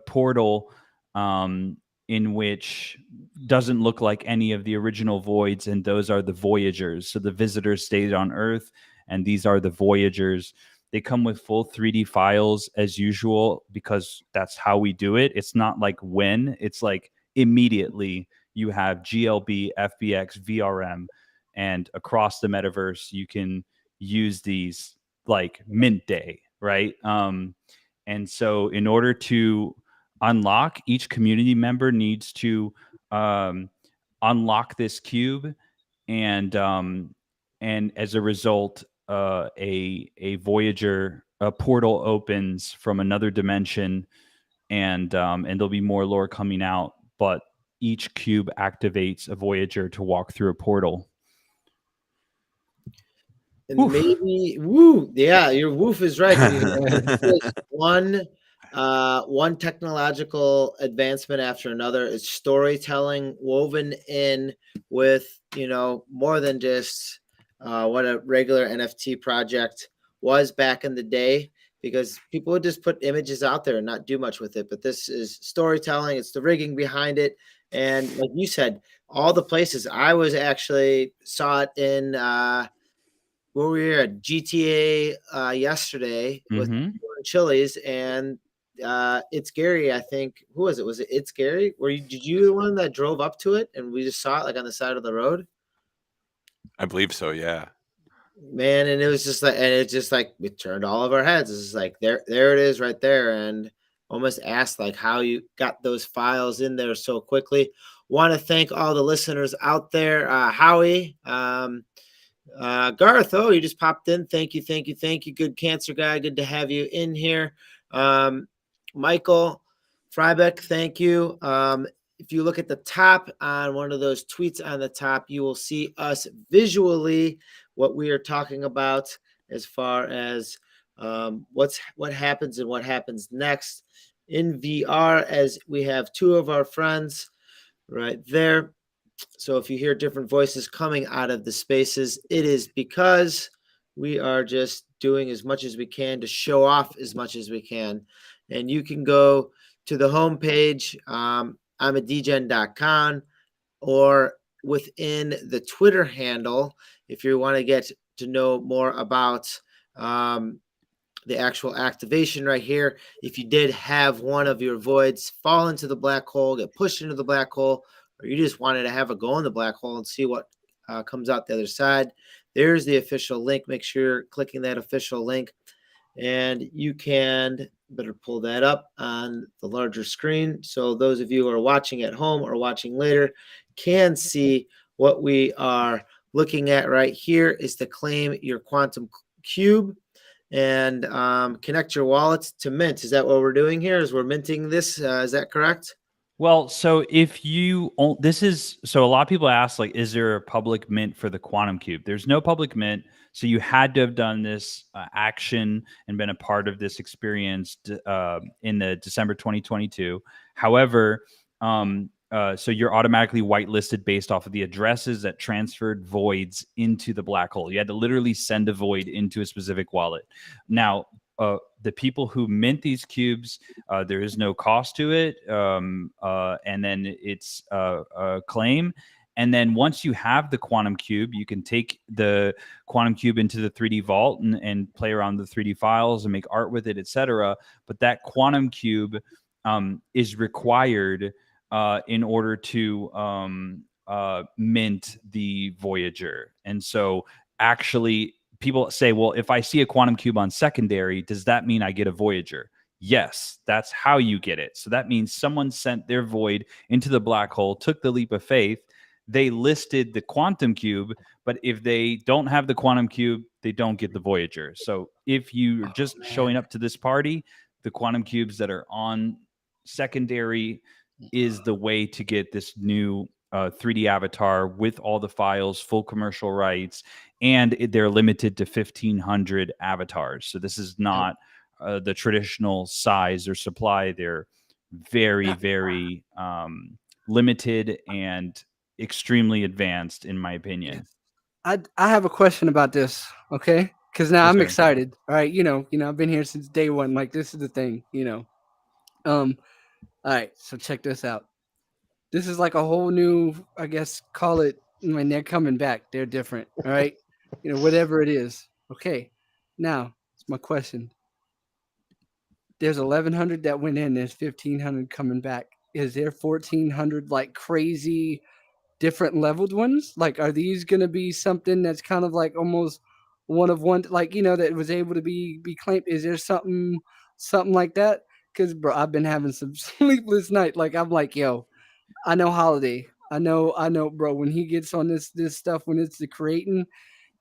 portal in which doesn't look like any of the original voids, and those are the Voyagers. So the visitors stayed on Earth, and these are the Voyagers. They come with full 3D files as usual because that's how we do it. It's not like when, it's like immediately you have GLB, FBX, VRM, and across the metaverse you can use these like mint day, right? And so in order to unlock, each community member needs to unlock this cube, and as a result, a Voyager, a portal opens from another dimension, and there'll be more lore coming out. But each cube activates a Voyager to walk through a portal. And Woof. maybe yeah, your woof is right. One technological advancement after another. It's storytelling woven in with, more than just what a regular NFT project was back in the day, because people would just put images out there and not do much with it. But this is storytelling. It's the rigging behind it. And like you said, all the places I was actually saw it in where we were at GTA yesterday with Chili's, and It's Gary. I think, who was it? Was it It's Gary? Did you the one that drove up to it and we just saw it like on the side of the road? I believe so. Yeah. Man, and it's just like we turned all of our heads. It's just like there it is right there, and almost asked like how you got those files in there so quickly. Want to thank all the listeners out there. Howie, Garth, you just popped in. Thank you. Good cancer guy. Good to have you in here. Michael Freibeck, thank you. If you look at the top on one of those tweets on the top, you will see us visually what we are talking about as far as what happens and what happens next in VR, as we have two of our friends right there. So if you hear different voices coming out of the spaces, it is because we are just doing as much as we can to show off as much as we can. And you can go to the homepage, imadegen.com, or within the Twitter handle, if you want to get to know more about the actual activation right here. If you did have one of your voids fall into the black hole, get pushed into the black hole, or you just wanted to have a go in the black hole and see what comes out the other side, there's the official link. Make sure you're clicking that official link, and you can better pull that up on the larger screen so those of you who are watching at home or watching later can see what we are looking at right here. Is to claim your quantum cube and connect your wallets to mint. Is that what we're doing here? Is we're minting this? Is that correct? Well, so if you so a lot of people ask, like, is there a public mint for the quantum cube? There's no public mint. So you had to have done this action and been a part of this experience in the December 2022. However, so you're automatically whitelisted based off of the addresses that transferred voids into the black hole. You had to literally send a void into a specific wallet. Now, the people who mint these cubes, there is no cost to it, and then it's a claim. And then once you have the quantum cube, you can take the quantum cube into the 3D vault and play around with the 3D files and make art with it, etc. But that quantum cube is required in order to mint the Voyager. And so actually people say, well, if I see a quantum cube on secondary, does that mean I get a Voyager? Yes, that's how you get it. So that means someone sent their void into the black hole, took the leap of faith. They listed the quantum cube, but if they don't have the quantum cube, they don't get the Voyager. So if you're just showing up to this party, the quantum cubes that are on secondary is the way to get this new 3D avatar with all the files, full commercial rights, and they're limited to 1,500 avatars. So this is not the traditional size or supply. They're very, very limited and extremely advanced, in my opinion. I have a question about this, okay? Because now Yes, I'm sir. excited. All right, I've been here since day one. Like this is the thing, All right, so check this out. This is like a whole new, I guess, call it when they're coming back. They're different, all right? Whatever it is. Okay. Now, it's my question. There's 1,100 that went in. There's 1,500 coming back. Is there 1,400 like crazy different leveled ones? Like, are these gonna be something that's kind of like almost one of one, like that was able to be claimed? Is there something like that? Because bro, I've been having some sleepless night. Like I'm like, yo, I know Holiday. I know, bro. When he gets on this stuff, when it's the creating,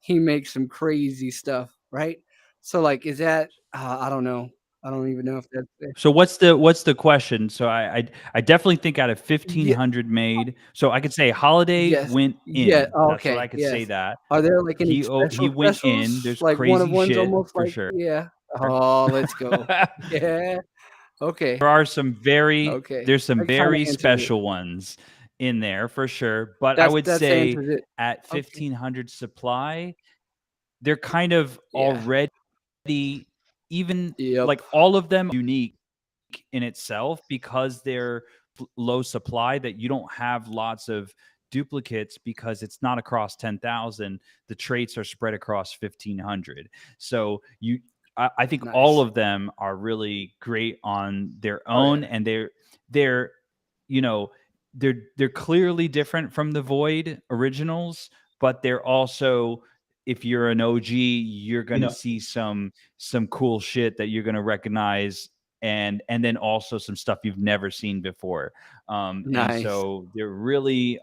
he makes some crazy stuff, right? So like, is that? I don't know. I don't even know if that's So what's the question? So I definitely think out of yeah, 1,500 made, so I could say Holiday yes, went yeah. in. That's what Okay, I could say yes. that. Are there like any He special went in. specials? There's Like one of crazy one's shit almost for like sure. yeah. Oh, let's go. Yeah. Okay. There are some very Okay. there's some That kind of very answers it. special ones in there for sure. But I That's would that's say answers it. at Okay. 1,500 supply, they're kind of Yeah. already, even Yep. like all of them unique in itself because they're low supply, that you don't have lots of duplicates because it's not across 10,000. The traits are spread across 1,500. So I think all Nice. of them are really great on their Oh yeah. own, and they're you know they're clearly different from the Void originals, but they're also, if you're an OG, you're gonna see some cool shit that you're gonna recognize, and then also some stuff you've never seen before. And Nice. so they're really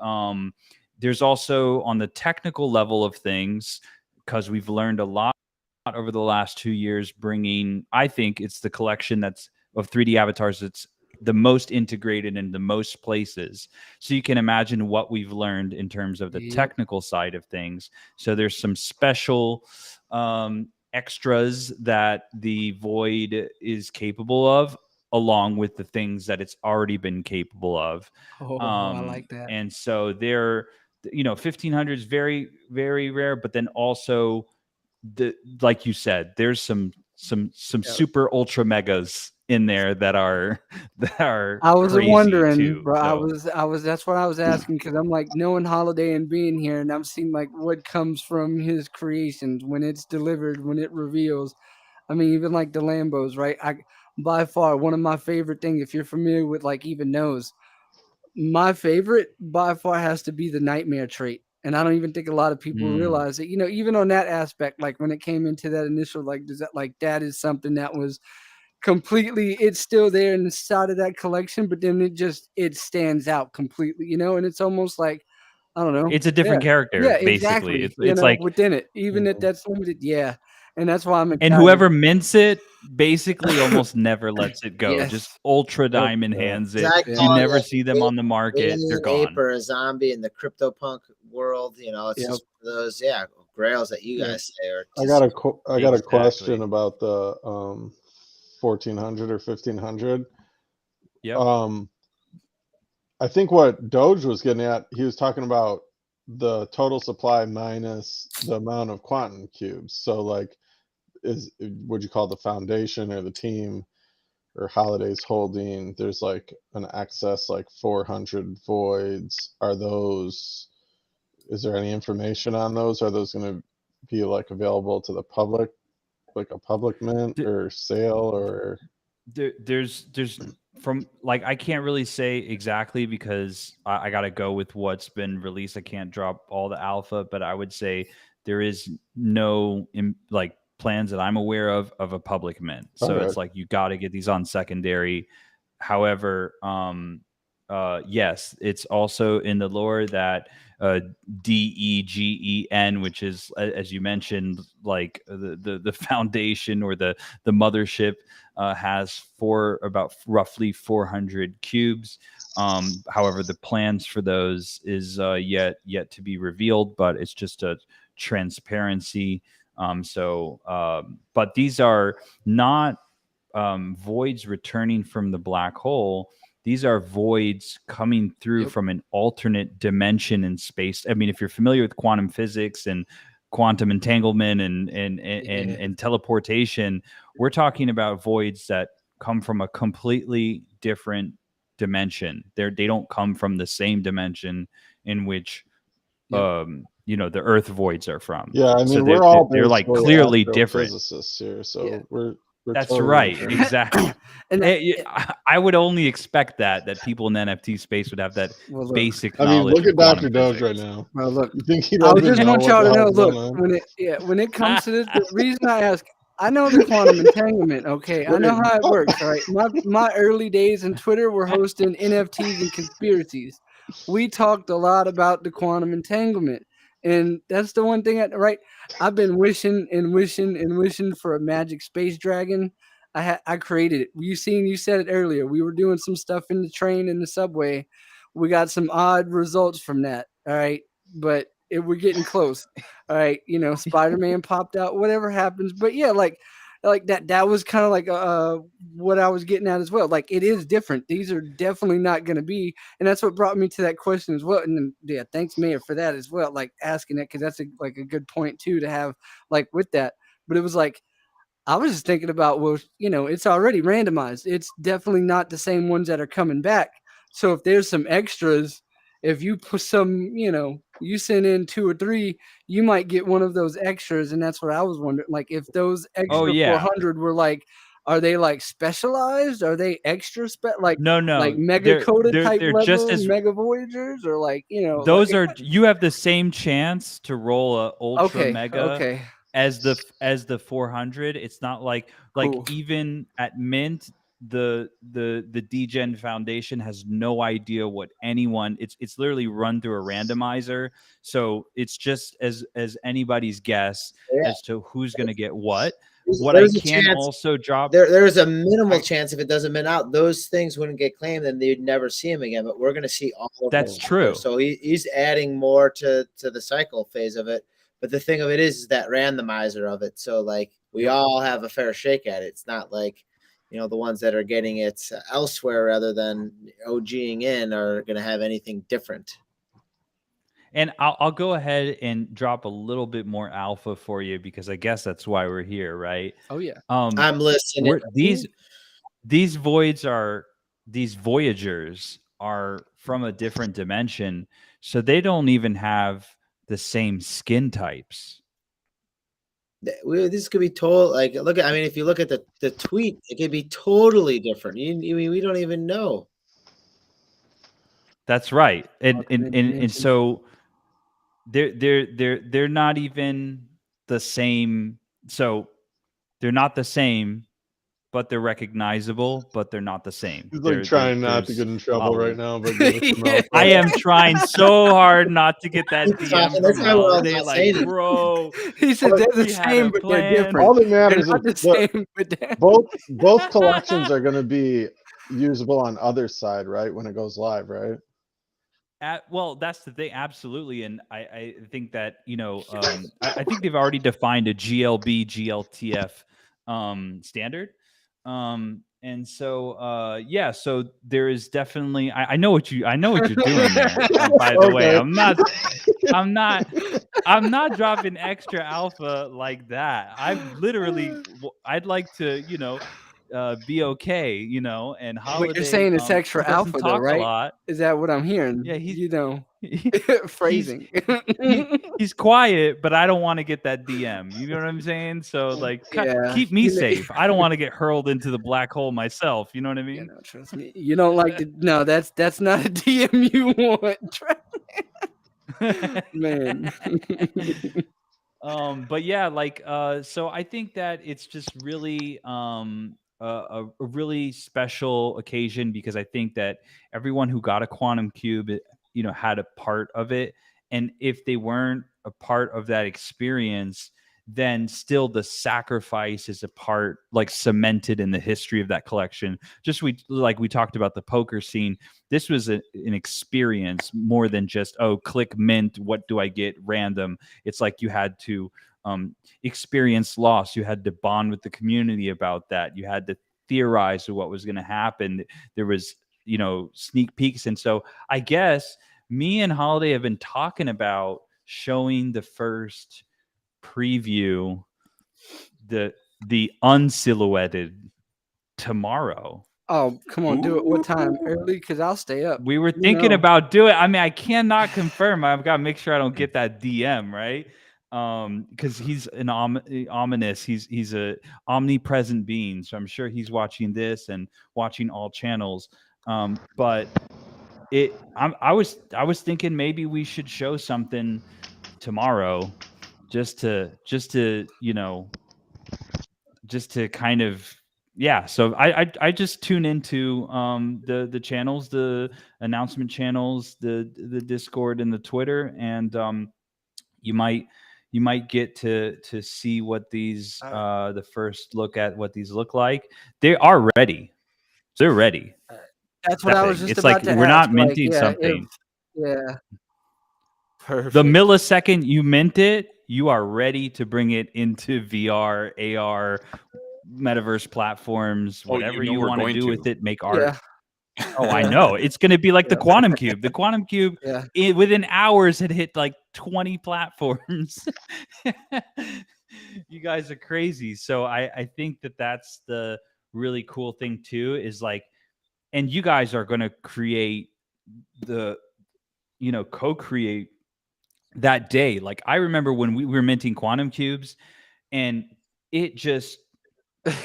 there's also on the technical level of things, because we've learned a lot over the last 2 years, bringing, I think it's the collection that's of 3D avatars that's the most integrated in the most places. So you can imagine what we've learned in terms of the Yep. technical side of things. So there's some special extras that the Void is capable of, along with the things that it's already been capable of. Oh, I like that. And so they're, 1,500 is very, very rare, but then also like you said, there's some Yep. super ultra megas in there that are I was crazy wondering, too. bro. So That's what I was asking because I'm like knowing Holiday and being here, and I'm seeing like what comes from his creations when it's delivered, when it reveals. I mean, even like the Lambos, right? I by far one of my favorite things. If you're familiar with like even knows, my favorite by far has to be the nightmare trait. And I don't even think a lot of people realize that, even on that aspect, like when it came into that initial, like, does that, like, that is something that was completely, it's still there inside of that collection, but then it stands out completely, and it's almost like, I don't know. it's a Yeah. different character, Yeah, basically. exactly. It's like, Within it, even if Mhm. that's limited. Yeah. And that's why I'm and excited. whoever mints it basically almost never lets it go. Just Yes. ultra Yep. diamond Yeah. hands As it. I Yeah. You call never it, see them on the market. They're alien ape gone. or a zombie in the CryptoPunk world. It's Yep. just those, yeah, grails that you Yep. guys say are I just got a question Exactly. about the 1,400 or 1,500. Yep. I think what Doge was getting at, he was talking about the total supply minus the amount of quantum cubes. So like, would you call the foundation or the team or Holidays holding, there's like an excess like 400 voids. Is there any information on those? Are those going to be like available to the public, like a public mint D- or sale or? there's from, like, I can't really say exactly because I got to go with what's been released. I can't drop all the alpha, but I would say there is no like plans that I'm aware of a public mint. So Okay. it's like you got to get these on secondary. However, yes, it's also in the lore that DEGEN, which is, as you mentioned, like the foundation or the mothership, has about roughly 400 cubes. However, the plans for those is yet to be revealed, but it's just a transparency. But these are not voids returning from the black hole. These are voids coming through from an alternate dimension in space. I mean, if you're familiar with quantum physics and quantum entanglement and teleportation, we're talking about voids that come from a completely different dimension. They don't come from the same dimension in which the Earth voids are from. Yeah, I mean, so we're all they're like basically clearly different. astrophysicists here, so we're That's totally right, different. exactly. And I would only expect that people in the NFT space would have that Well, look, basic I mean, knowledge. look at of quantum Dr. Doge physics. right now. well, look. You think he I doesn't just know want what y'all the to know. hell's Look, going on? when it comes to this, the reason I ask, I know the quantum entanglement. Okay, I know how it works. All right, my early days in Twitter were hosting NFTs and conspiracies. We talked a lot about the quantum entanglement, and that's the one thing. Right, I've been wishing and wishing and wishing for a magic space dragon. I created it. You said it earlier. We were doing some stuff in the train in the subway. We got some odd results from that. All right, but we're getting close. All right, Spider-Man popped out, whatever happens. But yeah, like that was kind of like what I was getting at as well. Like, it is different. These are definitely not going to be, and that's what brought me to that question as well. And then, yeah, thanks, Mayor, for that as well, like asking it, because that's a good point too to have, like, with that. But it was like, I was just thinking about, well, it's already randomized. It's definitely not the same ones that are coming back. So if there's some extras, if you put some, you send in 2 or 3, you might get one of those extras. And that's what I was wondering. Like, if those extra 400 were like, are they like specialized? Are they extra like no, like mega coded type they're level just as mega Voyagers, or like, those like, are you have the same chance to roll a ultra mega okay. as the 400. It's not like Cool. even at mint, the DEGEN Foundation has no idea what anyone. It's literally run through a randomizer, so it's just as anybody's guess as to who's going to get what. What I can also drop, there's a minimal chance if it doesn't mint out, those things wouldn't get claimed and they'd never see them again. But we're going to see all of them. That's true. So he's adding more to the cycle phase of it. But the thing of it is that randomizer of it. So like we all have a fair shake at it. It's not like, the ones that are getting it elsewhere rather than OGing in are going to have anything different. And I'll go ahead and drop a little bit more alpha for you, because I guess that's why we're here, right? Oh yeah. I'm listening. These Voyagers are from a different dimension, so they don't even have the same skin types. This could be total. Like, if you look at the tweet, it could be totally different. We don't even know. That's right, and so they're not even the same. So they're not the same, but they're recognizable, but they're not the same. He's like trying not to get in trouble right now, but I am trying so hard not to get that DM from Holiday. Like, bro, he said they're the same, but they're different. All that matters is the same, but both collections are going to be usable on other side, right? When it goes live, right? Well, that's the thing, absolutely, and I think that I think they've already defined a GLB GLTF standard, and so yeah, so there is definitely I know what you're doing there. By the way, I'm not dropping extra alpha like that. I'd like to be okay, and Holiday. What you're saying is extra alpha, though, right? A lot. Is that what I'm hearing? Yeah, phrasing. He's quiet, but I don't want to get that DM. You know what I'm saying? So like, keep me safe. I don't want to get hurled into the black hole myself. You know what I mean? Trust me. You don't like to. No, that's not a DM you want. Man. But yeah, so I think that it's just really a really special occasion, because I think that everyone who got a quantum cube, had a part of it, and if they weren't a part of that experience, then still the sacrifice is a part like cemented in the history of that collection. Just we talked about the poker scene. This was an experience more than just, oh, click mint, what do I get, random. It's like you had to experience loss. You had to bond with the community about that. You had to theorize what was going to happen. There was, sneak peeks. And so I guess me and Holiday have been talking about showing the first preview, the unsilhouetted, tomorrow. Oh, come on, do it. What time? Early? Because I'll stay up. We were thinking about doing it. I mean, I cannot confirm. I've got to make sure I don't get that DM, right? Because he's an ominous. He's a omnipresent being, so I'm sure he's watching this and watching all channels. But I was thinking maybe we should show something tomorrow, just to kind of. Yeah, so I just tune into the channels, the announcement channels, the Discord and the Twitter, and you might get to see what these the first look at what these look like. They are ready. They're ready. That's what I was just it's about like to we're ask. not minting something. Perfect. The millisecond you mint it, you are ready to bring it into VR, AR, metaverse platforms, whatever you want to do with it, make art. Yeah. Oh, I know. It's going to be like the Quantum Cube. The Quantum Cube, within hours, had hit like 20 platforms. You guys are crazy. So I think that's the really cool thing too, is like, and you guys are going to create co-create that day. Like I remember when we were minting Quantum Cubes, and it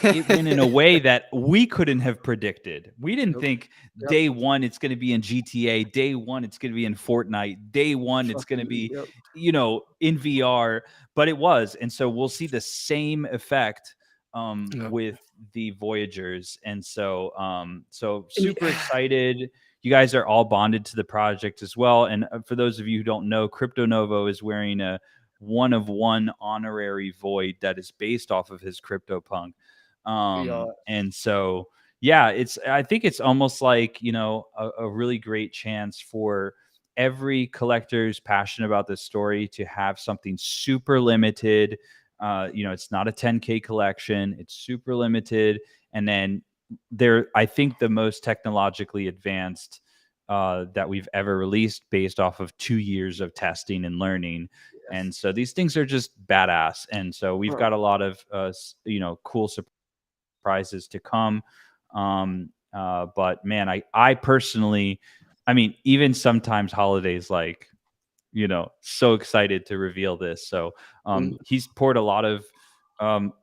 went in a way that we couldn't have predicted. We didn't think day one it's going to be in GTA, day one it's going to be in Fortnite, day one it's going to be in VR, but it was. And so we'll see the same effect with the Voyagers. And so super excited. You guys are all bonded to the project as well. And for those of you who don't know, Crypto Novo is wearing a 1-of-1 honorary Void that is based off of his CryptoPunk. And so, I think it's almost like, a really great chance for every collector who's passionate about this story to have something super limited. It's not a 10K collection. It's super limited. And then I think the most technologically advanced that we've ever released, based off of 2 years of testing and learning. Yes. And so these things are just badass. And so we've got a lot of, cool surprises to come. But man, I personally, even sometimes Holidays, like, so excited to reveal this. So he's poured a lot of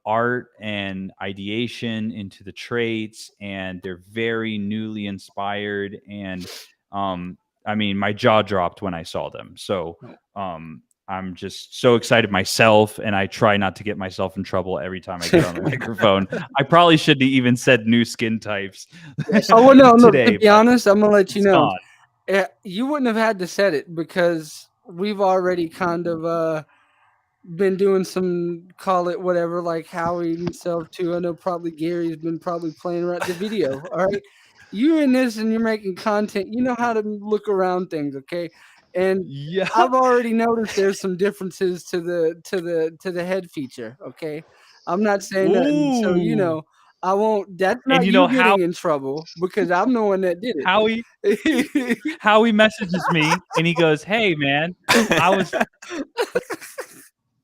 art and ideation into the traits, and they're very newly inspired. And my jaw dropped when I saw them. So I'm just so excited myself, and I try not to get myself in trouble every time I get on the microphone. I probably shouldn't have even said new skin types. Oh, well, no, today, to be honest, I'm gonna let you know. You wouldn't have had to said it, because we've already kind of been doing some, call it whatever, like Howie himself too. I know probably Gary's been playing around the video. All right, you in this and you're making content. You know how to look around things, okay? And I've already noticed there's some differences to the head feature. Okay, I'm not saying nothing, so I won't. That's not you getting in trouble, because I'm the one that did it. Howie messages me and he goes, "Hey man, I was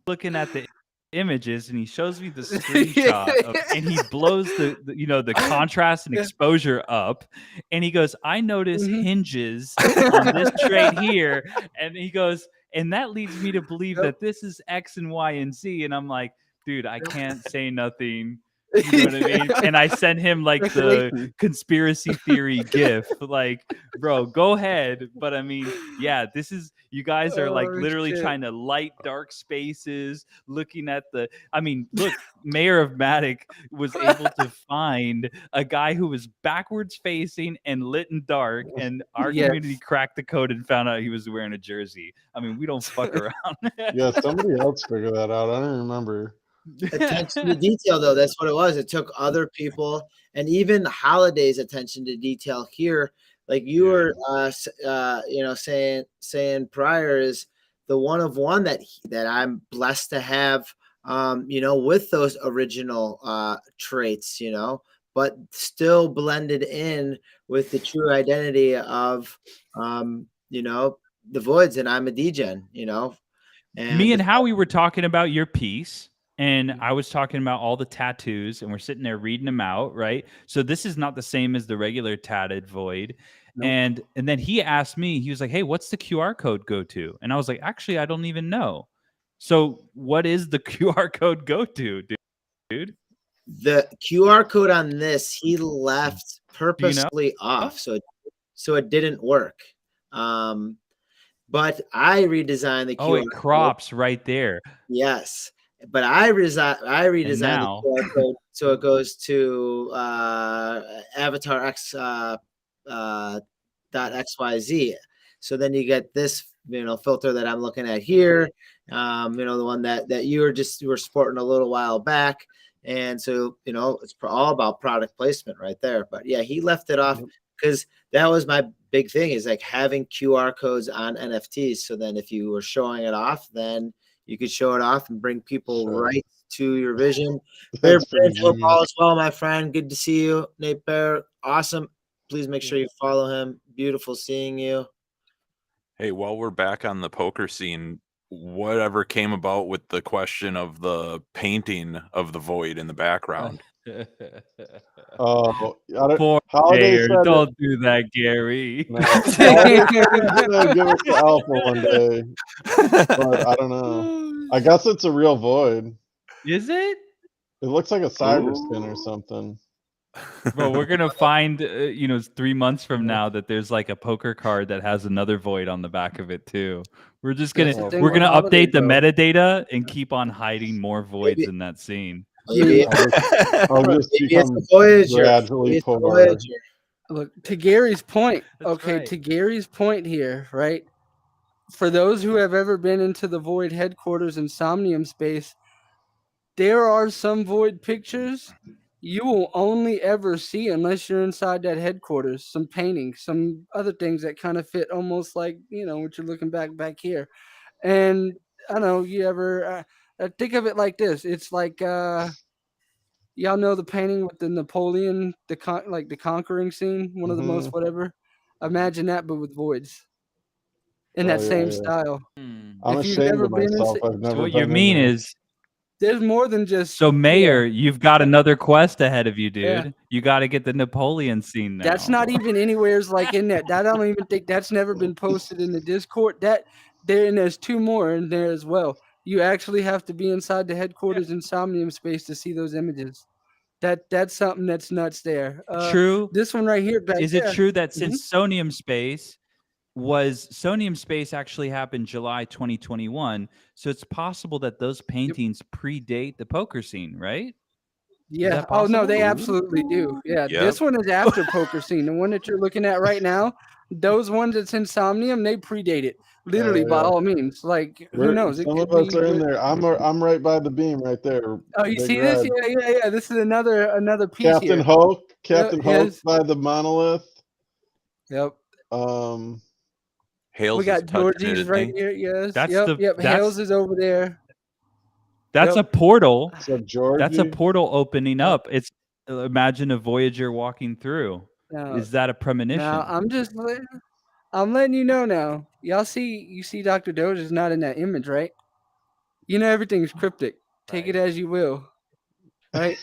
looking at the images," and he shows me the screenshot and he blows the contrast and exposure up, and he goes, "I notice hinges on this trait here," and he goes, "and that leads me to believe that this is X and Y and Z," and I'm like, dude, I can't say nothing. You know what I mean? And I sent him like the Speculation. conspiracy theory gif. Like, bro, go ahead. But I mean, yeah, this is you guys are like Oh, literally shit. trying to light dark spaces, looking at the I mean, look, Mayor of Matic was able to find a guy who was backwards facing and lit in dark, and our Yes. community cracked the code and found out he was wearing a jersey. I mean, we don't fuck around. Yeah, somebody else figured that out. I don't remember. Attention to detail, though, that's what it was. It took other people, and even Holiday's attention to detail here. Like you were, saying prior, is the one of one that I'm blessed to have. With those original traits, but still blended in with the true identity of, the Voids, and I'm a DEGEN, And Me and Howie were talking about your piece, and I was talking about all the tattoos, and we're sitting there reading them out, right? So this is not the same as the regular tatted Void. Nope. And then he asked me, he was like, "Hey, what's the QR code go to?" And I was like, "Actually, I don't even know." So what is the QR code go to, dude? the QR code on this, he left purposely off, so it didn't work. But I redesigned the QR Oh, it crops right there. Yes, but I redesigned now- the QR code so it goes to Avatar X .xyz. So then you get this, filter that I'm looking at here. The one that you were sporting a little while back, and so it's all about product placement right there. But yeah, he left it off because that was my big thing, is like having QR codes on NFTs. So then if you were showing it off, then you could show it off and bring people right to your vision. Bear Football as well, my friend. Good to see you. Nate Bear, awesome. Please make sure you follow him. Beautiful seeing you. Hey, while we're back on the poker scene, whatever came about with the question of the painting of the Void in the background? Oh, Poor Holiday Mayor, said don't do that, Gary. No, Holiday said to give us the alpha one day, but I don't know. I guess it's a real Void. Is it? It looks like a cyber skin or something. Bro, we're gonna find 3 months from now that there's like a poker card that has another Void on the back of it too. We're just gonna That's the thing we're with gonna Holiday, update the though. metadata and keep on hiding more Voids Maybe- in that scene. Maybe, I'll just maybe it's become a Voyager. gradually Maybe it's a poor. Voyager. Look, to Gary's point. That's Okay, right. to Gary's point here, right? For those who have ever been into the Void headquarters in Somnium space, there are some Void pictures you will only ever see unless you're inside that headquarters. Some paintings, some other things that kind of fit almost like, what you're looking back here. And I don't know, you ever think of it like this. It's like y'all know the painting with the Napoleon, the conquering scene, one of the most whatever. Imagine that, but with voids in that same style. I'm If you've ashamed never of been myself. into- I've never So what been you in mean there. is, There's more than just. so Mayor, you've got another quest ahead of you, dude. Yeah. You got to get the Napoleon scene now. That's not even anywhere's like in that. I don't even think that's never been posted in the Discord. There's two more in there as well. You actually have to be inside the headquarters in Somnium space to see those images. That's something that's nuts there. True. This one right here. Is it true that since Sonium Space actually happened July 2021, so it's possible that those paintings predate the poker scene, right? Yeah. that Oh no, they possible? absolutely do. Yeah. Yep. This one is after poker scene. The one that you're looking at right now, those ones that's in Somnium, they predate it. Literally, by yeah. all means. Like, who knows? It Some could of us be are in with- there. I'm right by the beam right there. Oh, you Big see this? red. Yeah. This is another piece Captain here. Hoke. Captain Hoke yes. by the monolith. Yep. Hales We got is touching it, Georgie's isn't right he? here. Yes. That's Yep. the- Yep. that's- Hales is over there. That's Yep. a portal. So Georgie. That's a portal opening up. It's imagine a Voyager walking through. Now, Is that a premonition? now I'm letting you know now. You see Dr. Doge is not in that image, right? You know everything's cryptic. Take it as you will. Right?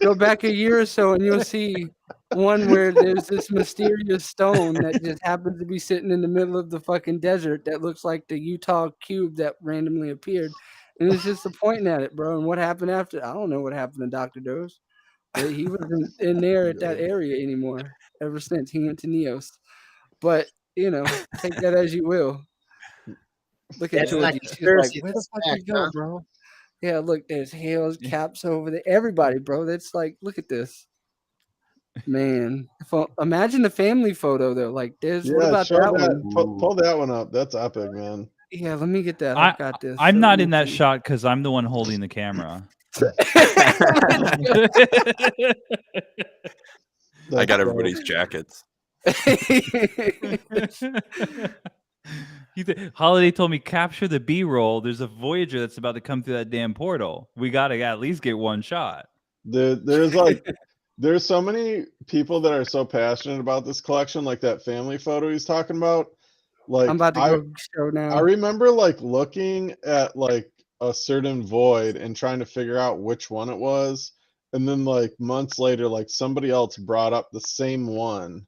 Go back a year or so and you'll see one where there's this mysterious stone that just happens to be sitting in the middle of the fucking desert that looks like the Utah cube that randomly appeared. And it's just pointing at it, bro. And what happened after? I don't know what happened to Dr. Dose. But he wasn't in there at that area anymore ever since he went to Neos. But, take that as you will. Look at That's not Georgie. She's like, conspiracy. where the That's fuck fact, you go, huh? bro? Yeah, look, there's Hales, Caps over there. Everybody, bro. That's like, look at this. Man. Imagine the family photo, though. Like, what Yeah, about show that that. one? Pull that one up. That's epic, man. Yeah, let me get that. I've got this. I'm So not let in me that see. shot because I'm the one holding the camera. I got That's everybody's jackets. Holiday told me capture the B-roll. There's a Voyager that's about to come through that damn portal. We got to at least get one shot. There's so many people that are so passionate about this collection, like that family photo he's talking about. Like I'm about to go show now. I remember like looking at like a certain void and trying to figure out which one it was. And then like months later, like somebody else brought up the same one.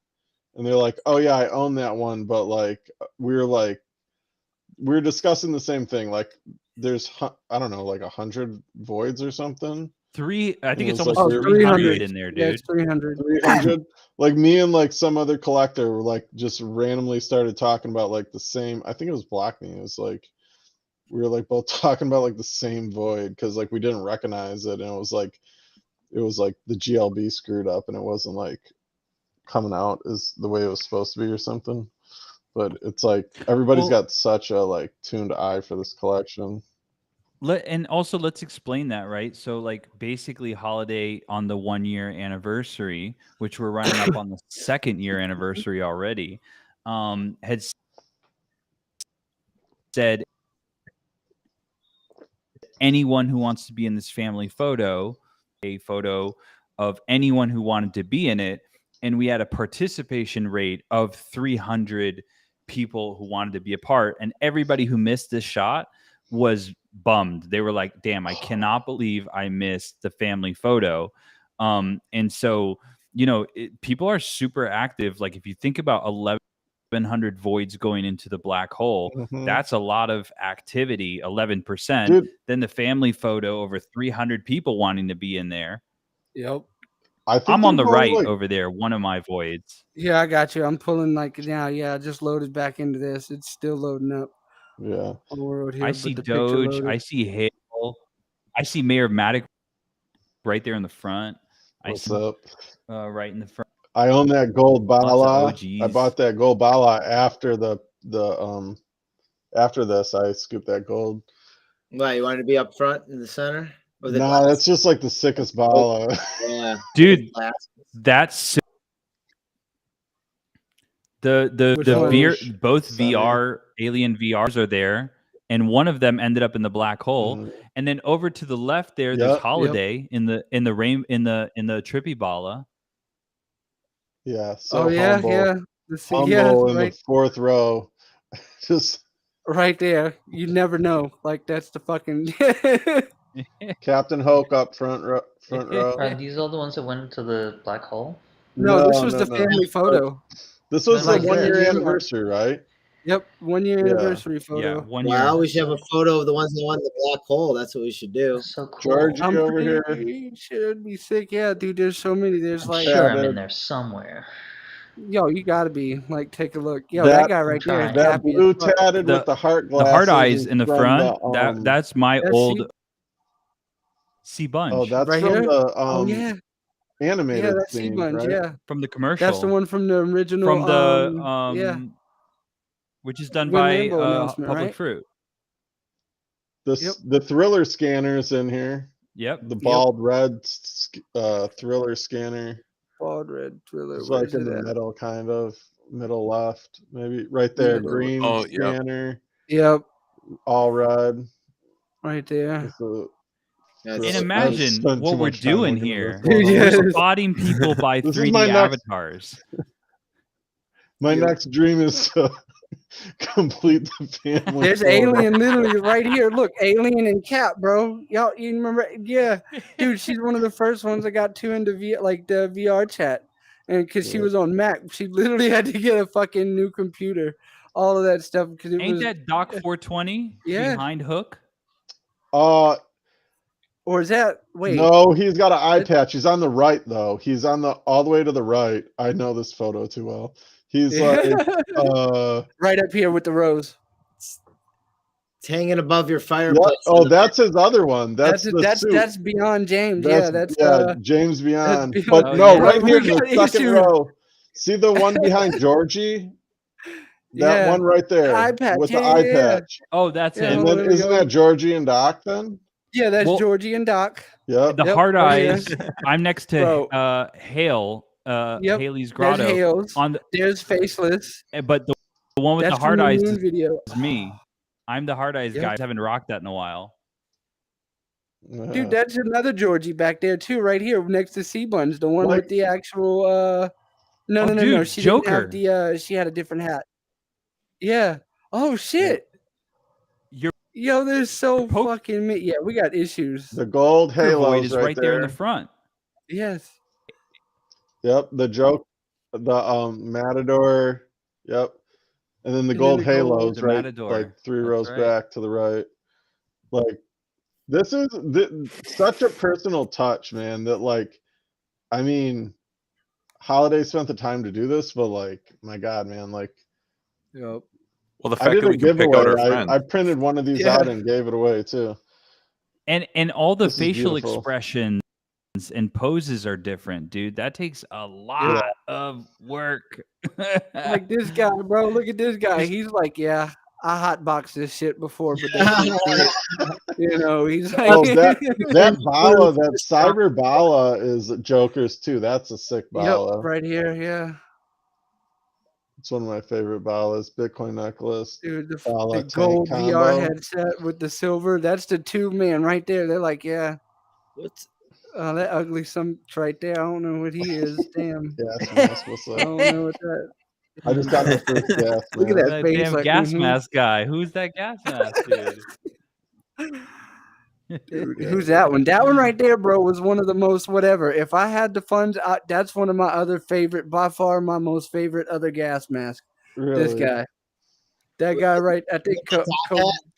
And they're like, oh yeah, I own that one. But like, we were discussing the same thing. Like there's, I don't know, like 100 voids or something. I think it's was like almost 300 in there, dude. Yeah, it's 300. 300. Like me and like some other collector were like just randomly started talking about like the same. I think it was Blackney. It was like we were like both talking about like the same void because like we didn't recognize it, and it was like the GLB screwed up and it wasn't like coming out as the way it was supposed to be or something. But it's like everybody's got such a like tuned eye for this collection. And also let's explain that, right? So like basically Holiday on the 1-year anniversary, which we're running up on the 2nd year anniversary already, had said anyone who wants to be in this family photo, a photo of anyone who wanted to be in it. And we had a participation rate of 300 people who wanted to be a part. And everybody who missed this shot was bummed. They were like, damn, I cannot believe I missed the family photo. And so, people are super active. Like if you think about 1,100 voids going into the black hole, that's a lot of activity, 11%. Dude, then the family photo, over 300 people wanting to be in there. Yep. I'm on the right over there, one of my voids. Yeah, I got you. I'm pulling like now. Yeah, I just loaded back into this. It's still loading up. Yeah. On the road here, I see Doge. I see Hale. I see Mayor Maddox right there in the front. What's up? Right in the front. I own that gold Bala. OGs. I bought that gold Bala after after this. I scooped that gold. Why, you wanted to be up front in the center? Nah, that's just like the sickest Bala. Yeah, dude, that's both VR alien VRs are there, and one of them ended up in the black hole. And then over to the left there's Holiday in the trippy Bala. Yeah. So humble. Yeah. Humble in the 4th row. Just right there. You never know. Like that's the fucking Captain Hoke up front row. Are these all the ones that went into the black hole? No, this was the family photo. This was the 1-year anniversary, right? Yep, 1-year anniversary photo. Yeah, 1 year. Wow, we should have a photo of the ones that went in the black hole. That's what we should do. So cool. Georgie over here. Should be sick. Yeah, dude. There's so many. There's I'm like sure I'm in there somewhere. Yo, you gotta be like, take a look. Yo, that guy right there. That blue tatted with the heart glasses. The heart eyes in the front. That's my old C-Bunch. Oh, that's right from here? the animated that's scene, C-Bunch, right? yeah. From the commercial. That's the one from the original. From the which is done by Public right? Fruit. The Thriller scanners in here. Yep. The bald red Thriller scanner. Bald red Thriller. It's like in the middle, kind of middle left, maybe right there. Green scanner. Yep. All red. Right there. And imagine what we're doing here. We're spotting people by 3D avatars. My next dream is to complete the family. There's Alien literally right here. Look, Alien and Cap, bro. Y'all, you remember? Yeah, dude, she's one of the first ones that got too into the VR chat, and because she was on Mac, she literally had to get a fucking new computer. All of that stuff because Ain't that Doc 420 behind Hook? Or is that No, he's got an eye It- patch. He's on the right though. He's on the all the way to the right. I know this photo too well. He's like right up here with the rose. It's hanging above your yeah. fireplace. Oh, that's his other one. That's the That's suit. beyond James. That's James Beyond. beyond- But Oh, no, yeah. right Bro, here we in the got second issues. row. See the one behind Georgie? That Yeah. one right there eye patch, with yeah, the eye yeah, yeah. patch. Oh, that's Yeah, it. And hold on, then there we isn't go. that Georgie and Doc then? Yeah, that's Well- Georgie and Doc. Yep. The Yep, hard right here. eyes. I'm next Bro. to Hale, Yep, Haley's There's Grotto. Hales. On the, There's Faceless. but the one with That's the hard from the eyes Moon video. is me. I'm the hard eyes Yep. guy. I haven't rocked that in a while. Dude, that's another Georgie back there too, right here next to C-Buns, the one Like- with the actual no, Oh, no, no, no. dude, She didn't Joker. have the she had a different hat. Yeah. Oh shit. Your Yo, there's so Poke- fucking yeah, we got issues. The gold Void halos is right there in the front. Yes. Yep, the joke, the Matador. Yep, and then the And then gold the gold- halos The right, Matador. like three That's rows right. back to the right. Like this is such a personal touch, man. That like, I mean, Holiday spent the time to do this, but like, my God, man, like Yep. Well, the I fact did that a we can pick out our giveaway. friends. I printed one of these Yeah. out and gave it away too. And all the This is facial beautiful. expressions and poses are different, dude. That takes a lot of work. Like this guy, bro. Look at this guy. He's like, yeah, I hotboxed this shit before, but that's you know, he's like, Oh, that Bala, that Cyber Bala is Joker's too. That's a sick Bala. Yep, right here, yeah. It's one of my favorite Balas. Bitcoin necklace. Dude, the Bala tank gold combo. VR headset with the silver. That's the two man right there. They're like, yeah. What's That ugly some right there. I don't know what he is. Damn. Gas mask. What's I up? don't know what that. I just got my first gas Look at mask. that face, damn like, gas mhm. mask guy. Who's that gas mask dude? Dude, who's that one? That one right there, bro, was one of the most whatever. If I had the funds, that's one of my other favorite, by far my most favorite other gas mask. Really? This guy. That guy right, I think. The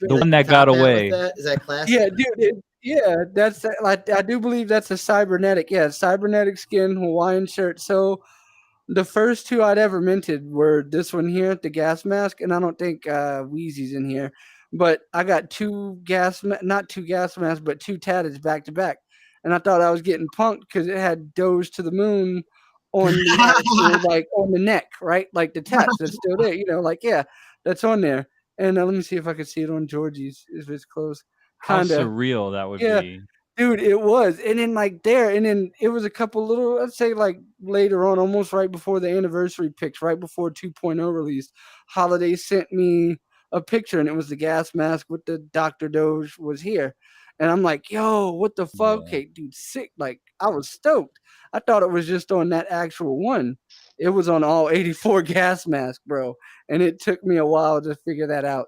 one that got top hat with away. that? Is that classic? Yeah, dude. That's like I do believe that's a cybernetic. Yeah, cybernetic skin Hawaiian shirt. So the first two I'd ever minted were this one here, the gas mask, and I don't think Wheezy's in here. But I got not two gas masks, but two tatted back to back, and I thought I was getting punked because it had Doge to the moon on the actual, like on the neck, right? Like the tats that's still there, you know, like yeah, that's on there. And let me see if I can see it on Georgie's if it's close. How Kinda. surreal that would Yeah. be. Dude, it was. And then like there, and then it was a couple little, I'd say like later on, almost right before the anniversary pics, right before 2.0 released, Holiday sent me a picture and it was the gas mask with the Dr. Doge was here. And I'm like, yo, what the fuck? Yeah. Okay, dude, sick. Like I was stoked. I thought it was just on that actual one. It was on all 84 gas masks, bro. And it took me a while to figure that out.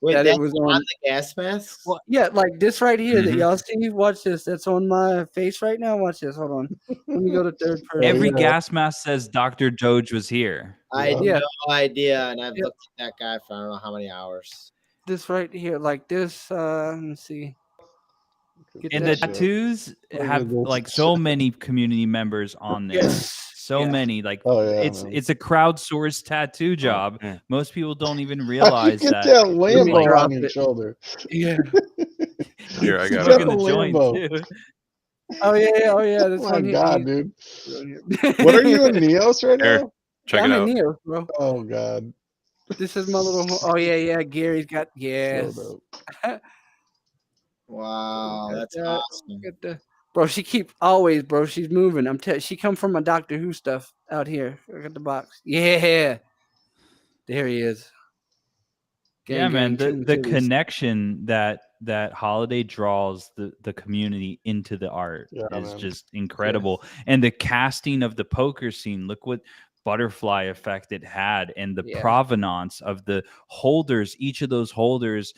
Wait, that that's it was on on the gas masks? well, yeah, like this right here that Mhm. y'all see. Watch this. That's on my face right now. Watch this. Hold on. Let me go to third person. Every yeah. gas mask says Dr. Doge was here. I had Yeah. no idea, and I've Yep. looked at that guy for I don't know how many hours. This right here, like this. Let me see. Get And that the shit. tattoos Look at have this like so many community members on there. Yes. So yes. many. Like Oh yeah. it's man. it's a crowdsourced tattoo job. yeah. Most people don't even How'd you realize get that. that me Lambo drop on your it. shoulder? Yeah. Here, I You got got Smoking the the joint Lambo. too. Oh yeah. Oh yeah. That's Oh my on here. God, dude. Here. What are you in Neos right Here. now? Check I'm it in out. Neo, bro. Oh God. This is my little. Oh yeah. Gary's got. Yes. So dope. Wow, Got that's that. awesome. Get the bro. She keep always, bro. She's moving. She come from my Doctor Who stuff out here. I got the box. Yeah, there he is. Yeah, Gang, man. gang, The two titties. connection that Holiday draws the community into the art Yeah, is man. just incredible. And the casting of the poker scene, look what butterfly effect it had, and the Yeah. provenance of the holders. Each of those holders,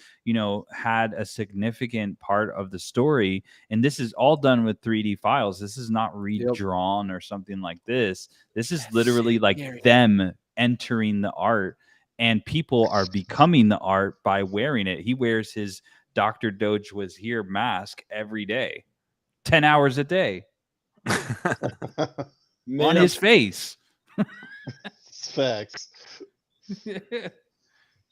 had a significant part of the story. And this is all done with 3D files. This is not redrawn or something like this. This is That's literally like scary. them entering the art. And people are becoming the art by wearing it. He wears his Dr. Doge was here mask every day, 10 hours a day on Minimum. his face. It's facts.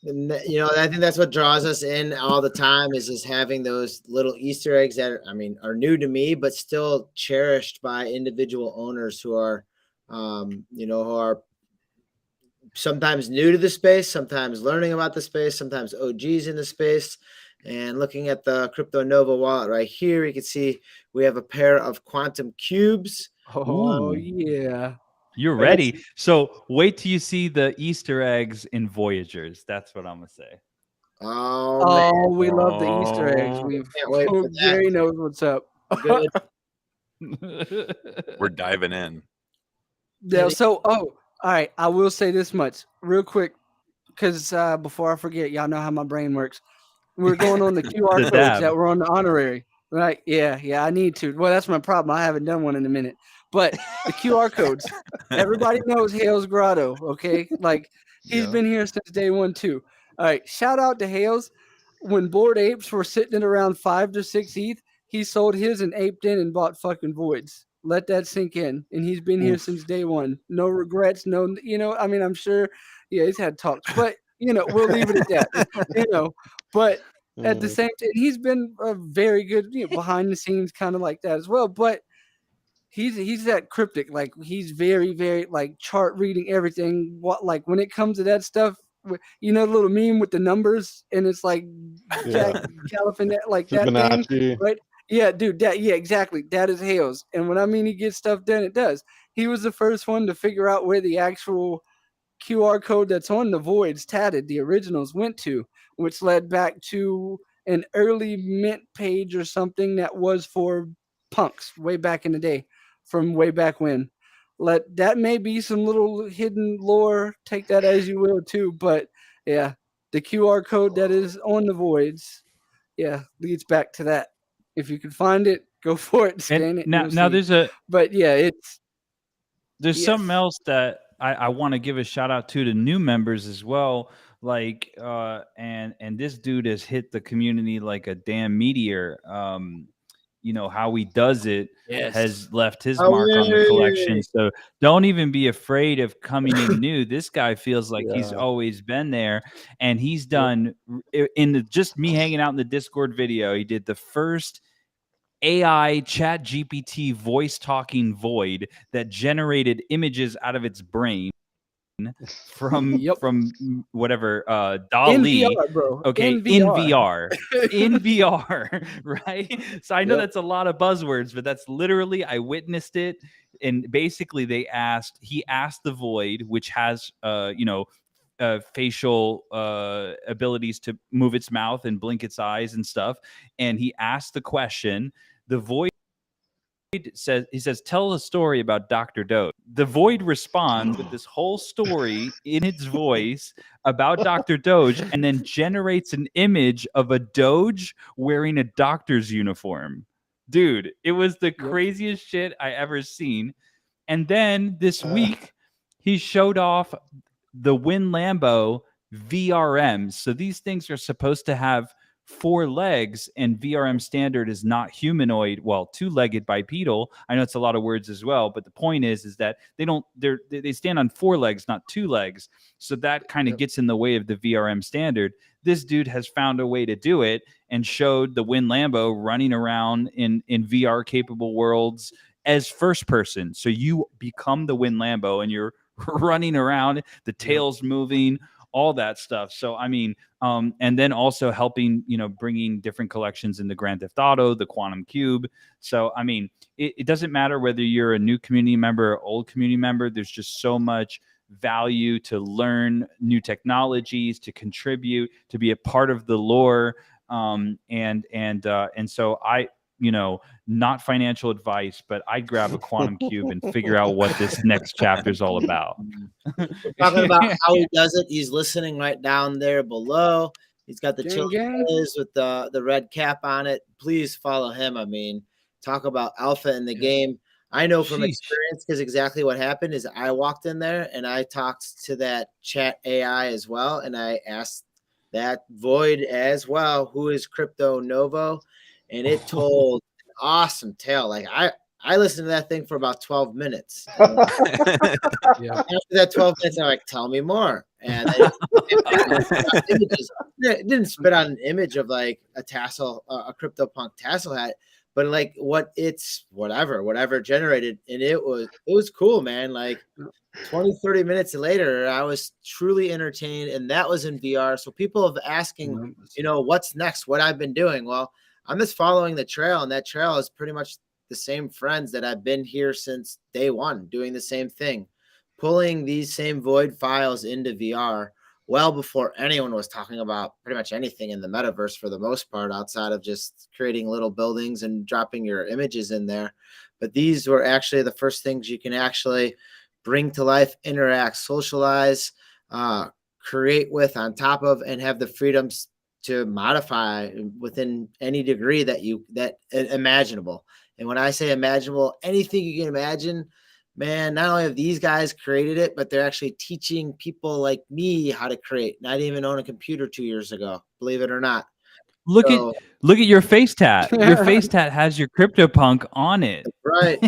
And I think that's what draws us in all the time is just having those little Easter eggs that are new to me, but still cherished by individual owners who are, who are sometimes new to the space, sometimes learning about the space, sometimes OGs in the space. And looking at the Crypto Nova wallet right here, you can see we have a pair of quantum cubes. Oh, Ooh. yeah. You're Right. ready. So wait till you see the Easter eggs in Voyagers. That's what I'm gonna say. Oh, man. Oh, we love the Easter eggs. Oh. Can't wait for that. Gary knows what's up. Good. We're diving in. Yeah. So, all right. I will say this much real quick, because before I forget, y'all know how my brain works. We're going on the QR The codes dab. that were on the honorary, right? Yeah. I need to. Well, that's my problem. I haven't done one in a minute. But the QR codes, everybody knows Hales Grotto, okay? Like he's Yeah. been here since day one too. All right. Shout out to Hales. When Bored Apes were sitting at around 5 to 6 ETH, he sold his and aped in and bought fucking voids. Let that sink in. And he's been here since day one. No regrets. No, I'm sure, he's had talks, but we'll leave it at that. But at the same time, he's been a very good behind the scenes kind of like that as well. But he's that cryptic, like he's very, very like chart reading everything. What like when it comes to that stuff, the little meme with the numbers and it's like Jack Galifianakis, like that thing, Fibonacci. right? Yeah, dude, exactly. That is Hales. And when I mean he gets stuff done, it does. He was the first one to figure out where the actual QR code that's on the voids tatted, the originals, went to, which led back to an early mint page or something that was for punks way back in the day, from way back when. That may be some little hidden lore. Take that as you will too. But yeah, the QR code that is on the voids, leads back to that. If you can find it, go for it. Scan And it. now you'll see. But yeah, there's something else that I want to give a shout out to new members as well. Like and this dude has hit the community like a damn meteor. How he does it has left his mark on the collection. So don't even be afraid of coming in new. This guy feels like he's always been there, and he's done just me hanging out in the Discord video. He did the first AI chat GPT voice talking void that generated images out of its brain from whatever DALL-E. In VR, bro. Okay, in VR. In VR, right? So I know that's a lot of buzzwords, but that's literally, I witnessed it. And basically he asked the void, which has facial abilities to move its mouth and blink its eyes and stuff, and he asked the question. The void says tell a story about Dr. Doge. The void responds with this whole story in its voice about Dr. Doge, and then generates an image of a Doge wearing a doctor's uniform. Dude, it was the craziest shit I ever seen. And then this week he showed off the Win Lambo VRMs. So these things are supposed to have 4 legs, and VRM standard is not humanoid. Well, 2-legged bipedal. I know it's a lot of words as well, but the point is that they stand on 4 legs, not 2 legs. So that kind of gets in the way of the VRM standard. This dude has found a way to do it and showed the Win Lambo running around in VR capable worlds as first person. So you become the Win Lambo and you're running around, the tail's moving, all that stuff. So I mean, and then also helping, bringing different collections into Grand Theft Auto, the Quantum Cube. So I mean, it doesn't matter whether you're a new community member or old community member. There's just so much value to learn new technologies, to contribute, to be a part of the lore. And so I, not financial advice, but I'd grab a Quantum Cube and figure out what this next chapter is all about. Talking about how he does it, he's listening right down there below. He's got the chill with the red cap on it. Please follow him. I mean, talk about alpha in the game. I know from experience, because exactly what happened is I walked in there and I talked to that chat AI as well, and I asked that Void as well, who is Crypto Novo, and it told an awesome tale. Like I listened to that thing for about 12 minutes. Yeah. After that 12 minutes, I'm like, tell me more. And it didn't spit out an image of like a tassel, a CryptoPunk tassel hat, but like what it's whatever generated. And it was cool, man. Like 20-30 minutes later, I was truly entertained, and that was in VR. So people have asking, what's next, what I've been doing. Well, I'm just following the trail, and that trail is pretty much the same friends that I've been here since day one, doing the same thing, pulling these same Void files into VR well before anyone was talking about pretty much anything in the metaverse for the most part, outside of just creating little buildings and dropping your images in there. But these were actually the first things you can actually bring to life, interact, socialize, create with, on top of, and have the freedoms to modify within any degree that imaginable. And when I say imaginable, anything you can imagine, man, not only have these guys created it, but they're actually teaching people like me how to create. And I didn't even own a computer 2 years ago, believe it or not. Look at your face tat. Your face tat has your CryptoPunk on it. Right.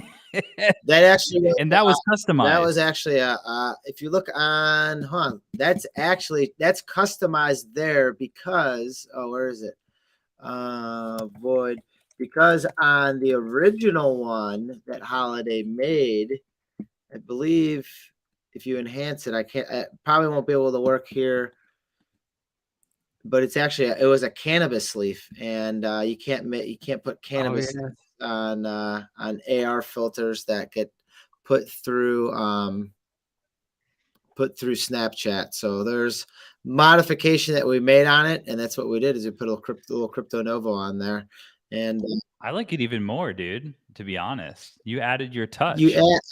That actually was, and that was customized. That was actually if you look on, that's customized there because where is it? Void. Because on the original one that Holiday made, I believe if you enhance it, I probably won't be able to work here. But it was a cannabis leaf, and you can't put cannabis on AR filters that get put through Snapchat. So there's modification that we made on it, and that's what we did is we put a little Crypto Novo on there. And I like it even more, dude. To be honest, you added your touch.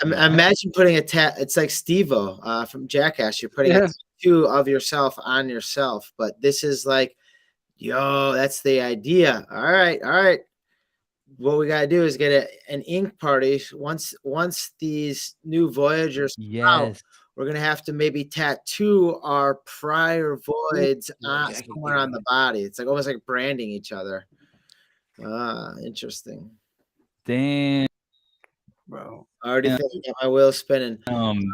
Imagine putting it's like Steve-O from Jackass. You're putting a tattoo of yourself on yourself, but this is like, that's the idea. All right. What we gotta do is get an ink party. Once these new Voyagers come out, we're gonna have to maybe tattoo our prior Voids somewhere on the body. It's like almost like branding each other. Interesting. Damn, bro. I already think I got my wheels spinning.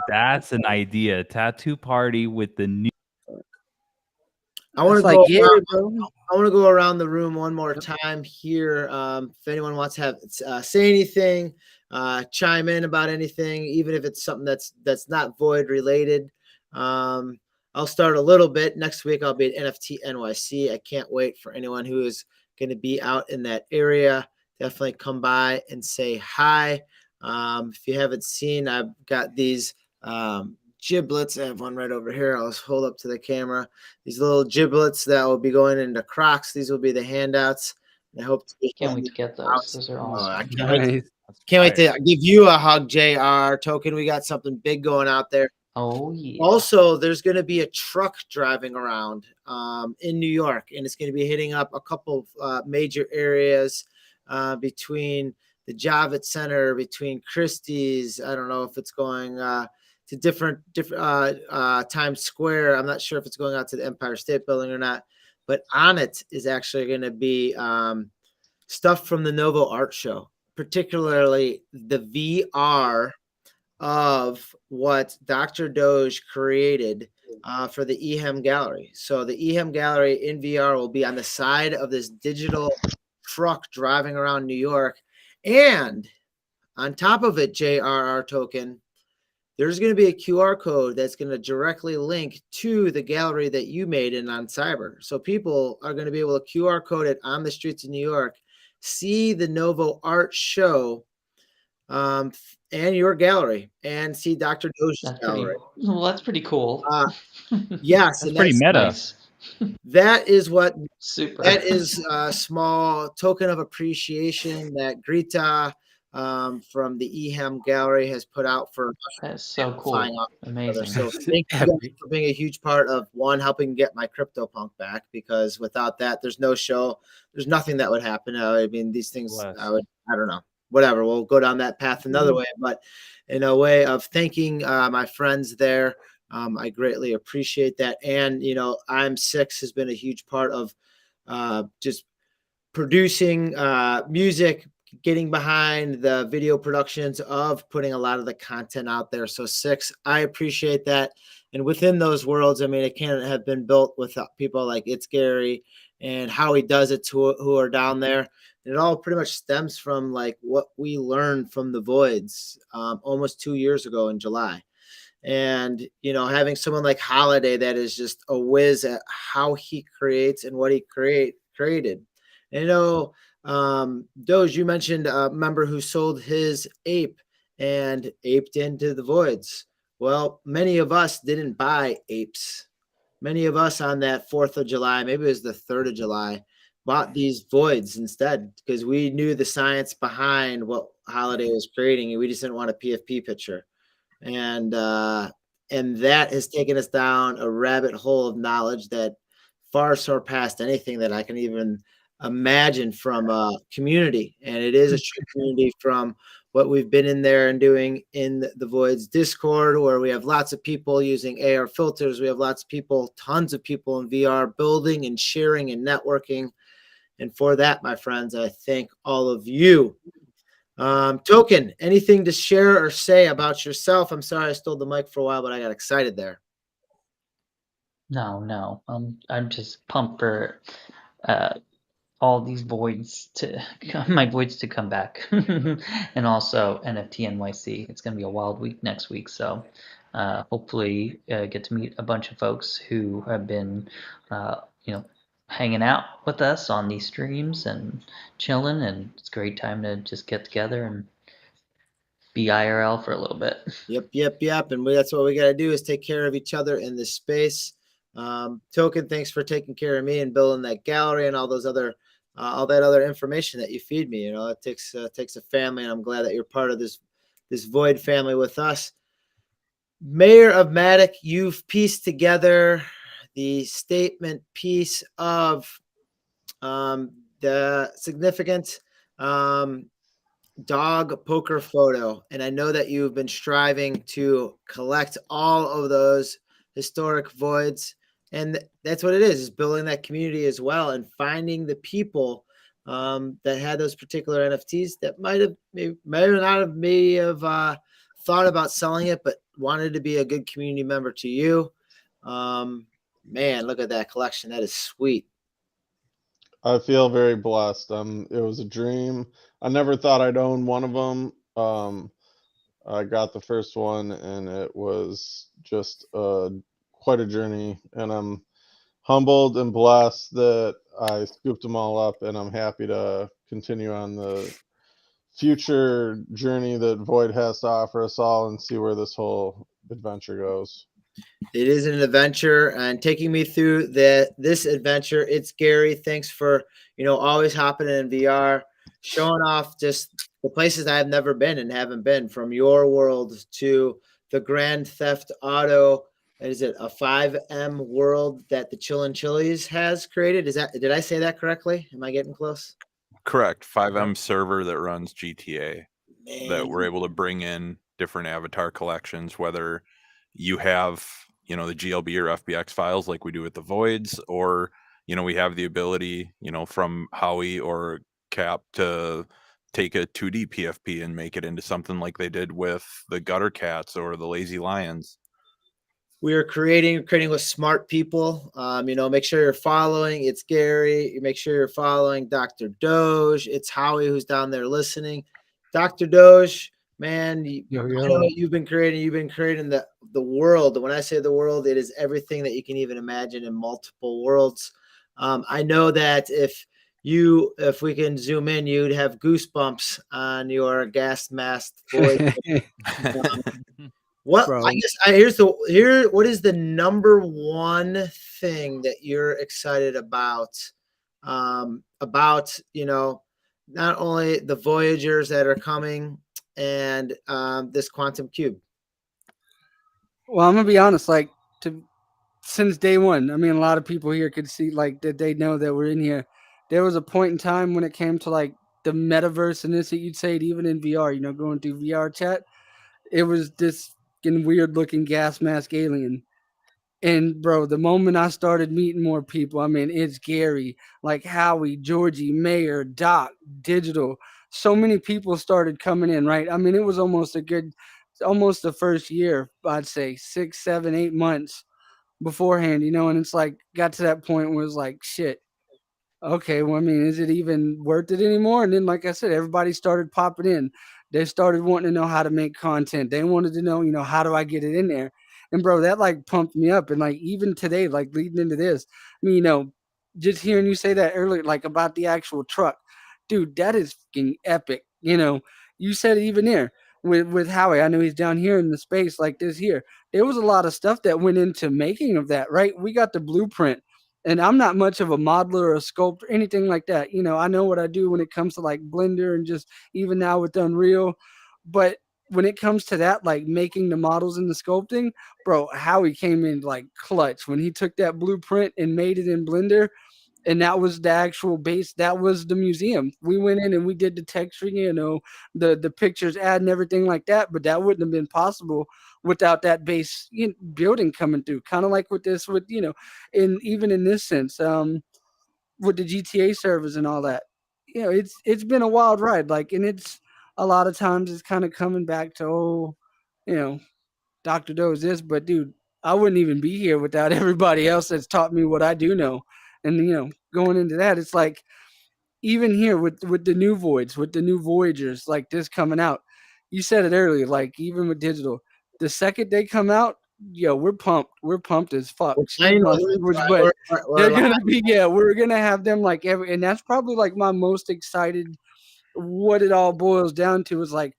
That's an idea. Tattoo party with the new. I want to go around the room one more time here. If anyone wants to say anything, chime in about anything, even if it's something that's not Void related. I'll start a little bit. Next week I'll be at NFT NYC. I can't wait for anyone who is going to be out in that area. Definitely come by and say hi. If you haven't seen, I've got these giblets. I have one right over here. I'll just hold up to the camera. These little giblets that will be going into Crocs. These will be the handouts. I hope can't wait to get those. Those are awesome. I can't wait to give you a hug, JR. Token, we got something big going out there. Oh yeah. Also, there's going to be a truck driving around in New York, and it's going to be hitting up a couple of major areas between the Javits Center, between Christie's. I don't know if it's going to different Times Square. I'm not sure if it's going out to the Empire State Building or not, but on it is actually going to be stuff from the Novo Art Show, particularly the VR of what Dr. Doge created for the EHEM gallery. So the EHEM gallery in VR will be on the side of this digital truck driving around New York. And on top of it, JRR Token, there's going to be a QR code that's going to directly link to the gallery that you made in on Cyber. So people are going to be able to QR code it on the streets of New York, see the Novo Art Show and your gallery, and see Dr. Doge's gallery. That's pretty cool. Yes, that's pretty meta. Nice. That is what super. That is a small token of appreciation that Grita from the EHEM gallery has put out for. That's so cool. Amazing. So thank you guys for being a huge part of helping get my CryptoPunk back, because without that, there's no show. There's nothing that would happen. I mean, these things, I don't know. Whatever, we'll go down that path another way, but in a way of thanking my friends there, I greatly appreciate that. And, I'm Six has been a huge part of just producing music, getting behind the video productions of putting a lot of the content out there. So Six, I appreciate that. And within those worlds, I mean, it can't have been built without people like It's Gary and how he does it to who are down there. And it all pretty much stems from like what we learned from the Voids almost 2 years ago in July. And having someone like Holiday that is just a whiz at how he creates and what he created. And Doge, you mentioned a member who sold his ape and aped into the Voids. Well, many of us didn't buy apes. Many of us on that 4th of July, maybe it was the 3rd of July, bought these Voids instead because we knew the science behind what Holiday was creating, and we just didn't want a PFP picture. And that has taken us down a rabbit hole of knowledge that far surpassed anything that I can even imagine from a community. And it is a true community from what we've been in there and doing in the Voids Discord, where we have lots of people using AR filters. We have lots of people, tons of people in VR building and sharing and networking. And for that, my friends, I thank all of you. Token, anything to share or say about yourself? I'm sorry I stole the mic for a while, but I got excited there. No. I'm just pumped for all these voids my voids to come back, and also NFT NYC. It's gonna be a wild week next week, so hopefully get to meet a bunch of folks who have been, hanging out with us on these streams and chilling, and it's a great time to just get together and be IRL for a little bit. Yep. And that's what we got to do is take care of each other in this space. Token, thanks for taking care of me and building that gallery and all that other information that you feed me. It takes a family, and I'm glad that you're part of this Void family with us. Mayor of Matic, you've pieced together the statement piece of the significant dog poker photo. And I know that you've been striving to collect all of those historic Voids. And that's what it is building that community as well and finding the people that had those particular NFTs that may have thought about selling it, but wanted to be a good community member to you. Man, look at that collection. That is sweet. I feel very blessed. It was a dream. I never thought I'd own one of them. I got the first one, and it was just quite a journey. And I'm humbled and blessed that I scooped them all up, and I'm happy to continue on the future journey that Void has to offer us all and see where this whole adventure goes. It is an adventure, and taking me through this adventure, it's Gary. Thanks for always hopping in VR, showing off just the places I've never been and haven't been, from your world to the Grand Theft Auto. Is it a 5M world that the Chillin' Chili's has created? Did I say that correctly? Am I getting close? Correct. 5M server that runs GTA. Man. That we're able to bring in different avatar collections, whether you have the GLB or FBX files like we do with the Voids, or we have the ability from Howie or Cap to take a 2D PFP and make it into something like they did with the Gutter Cats or the Lazy Lions. We are creating with smart people. Make sure you're following. It's Gary. Make sure you're following Dr. Doge. It's Howie who's down there listening. Dr. Doge, man, you've been creating the world. When I say the world, it is everything that you can even imagine in multiple worlds. I know that if we can zoom in, you'd have goosebumps on your gas mask voice. What Bro. I guess what is the number one thing that you're excited about not only the Voyagers that are coming and this quantum cube? Well, I'm gonna be honest. Since day one, I mean, a lot of people here could see that they know that we're in here. There was a point in time when it came to the metaverse and this, you'd say it even in VR. Going through VR chat, it was this fucking weird looking gas mask alien. And bro, the moment I started meeting more people, I mean, it's Gary, like Howie, Georgie, Mayor, Doc, Digital. So many people started coming in, right? I mean, it was almost the first year, I'd say 6, 7, 8 months beforehand, and it's like got to that point where it's like, shit, okay, well, I mean, is it even worth it anymore? And then, like I said, everybody started popping in. They started wanting to know how to make content. They wanted to know, how do I get it in there? And bro, that like pumped me up. And like even today, like leading into this, I mean, just hearing you say that earlier, like about the actual truck, dude, that is fucking epic. You said it even there with Howie. I know he's down here in the space like this here. There was a lot of stuff that went into making of that, right? We got the blueprint, and I'm not much of a modeler or a sculptor, anything like that. I know what I do when it comes to like Blender and just even now with Unreal. But when it comes to that, like making the models and the sculpting, bro, Howie came in like clutch when he took that blueprint and made it in Blender. And that was the actual base. That was the museum. We went in and we did the texturing, the pictures, add and everything like that. But that wouldn't have been possible without that base building coming through. Kind of like with this, in even in this sense, with the GTA servers and all that. It's been a wild ride. Like, and it's a lot of times it's kind of coming back to you know, Dr. Doe's this, but dude, I wouldn't even be here without everybody else that's taught me what I do know. And going into that, it's like even here with the new voids, with the new Voyagers, like this coming out. You said it earlier, like even with digital, the second they come out, yo, we're pumped. We're pumped as fuck. Excuse my language, but they're gonna be, we're gonna have them like and that's probably like my most excited. What it all boils down to is like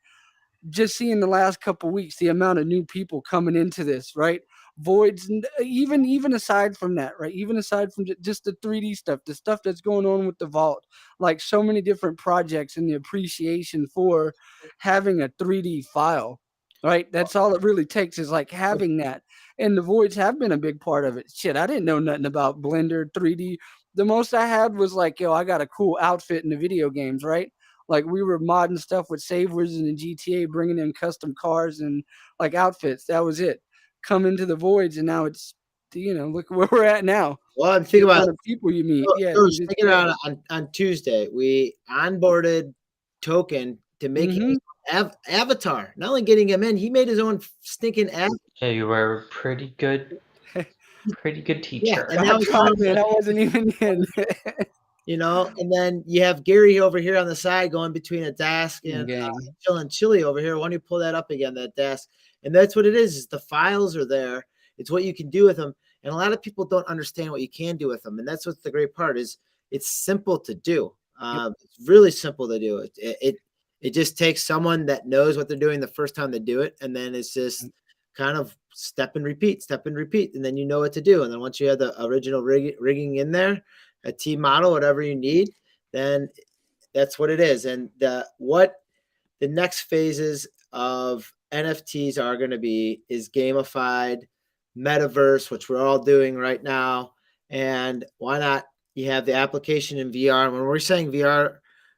just seeing the last couple weeks, the amount of new people coming into this, right? Voids, even aside from that, right? Even aside from just the 3D stuff, the stuff that's going on with the vault, like so many different projects and the appreciation for having a 3D file, right? That's all it really takes is like having that. And the voids have been a big part of it. Shit, I didn't know nothing about Blender 3D. The most I had was like, yo, I got a cool outfit in the video games, right? Like we were modding stuff with Savers and the GTA, bringing in custom cars and like outfits. That was it. Come into the voids, and now it's look where we're at now. Well, I'm thinking about people you meet. I was thinking about on Tuesday. We onboarded Token to make him avatar. Not only getting him in, he made his own stinking avatar. Yeah, you were a pretty good teacher. Yeah, and that wasn't even in. And then you have Gary over here on the side going between a desk and chilling chili over here. Why don't you pull that up again, that desk? And that's what it is the files are there. It's what you can do with them. And a lot of people don't understand what you can do with them. And that's what's the great part is it's simple to do. It's really simple to do. It just takes someone that knows what they're doing the first time they do it. And then it's just kind of step and repeat. And then you know what to do. And then once you have the original rigging in there, a T model, whatever you need, then that's what it is. And what the next phases of NFTs are going to be is gamified metaverse, which we're all doing right now. And why not? You have the application in VR. When we're saying VR,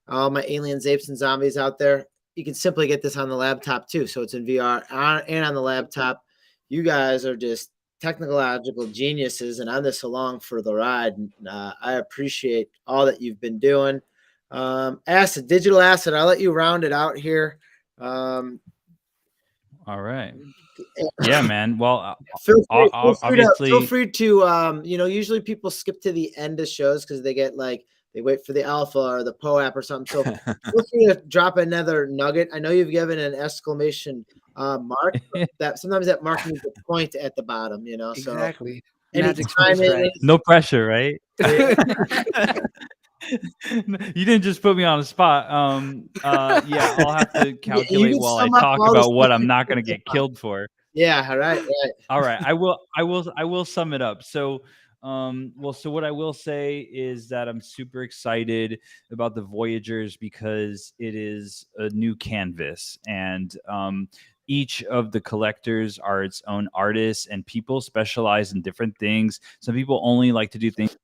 all my aliens, apes, and zombies out there, you can simply get this on the laptop too. So it's in VR and on the laptop. You guys are just technological geniuses, and I'm just along for the ride. I appreciate all that you've been doing. Digital asset, I'll let you round it out here. All right. Yeah, man. Well, feel free to usually people skip to the end of shows because they get like they wait for the alpha or the POAP or something. So feel free to drop another nugget. I know you've given an exclamation mark that sometimes that mark needs a point at the bottom, so exactly. Anytime no pressure, right? You didn't just put me on the spot. Yeah, I'll have to calculate while I talk about what I'm not going to get killed for. Yeah, right. All right, I will sum it up. So so what I will say is that I'm super excited about the Voyagers because it is a new canvas, and each of the collectors are its own artists, and people specialize in different things. Some people only like to do things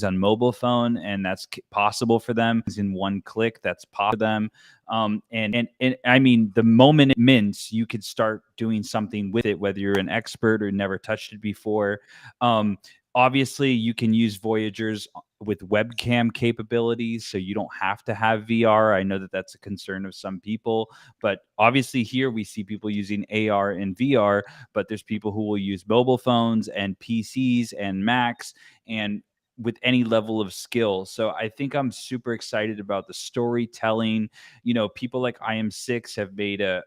on mobile phone, and that's possible for them. It's in one click, that's possible for them. And I mean, the moment it mints, you could start doing something with it, whether you're an expert or never touched it before. Obviously, you can use Voyagers with webcam capabilities, so you don't have to have VR. I know that that's a concern of some people, but obviously here we see people using AR and VR, but there's people who will use mobile phones and PCs and Macs and with any level of skill. So I think I'm super excited about the storytelling. People like I Am Six have made a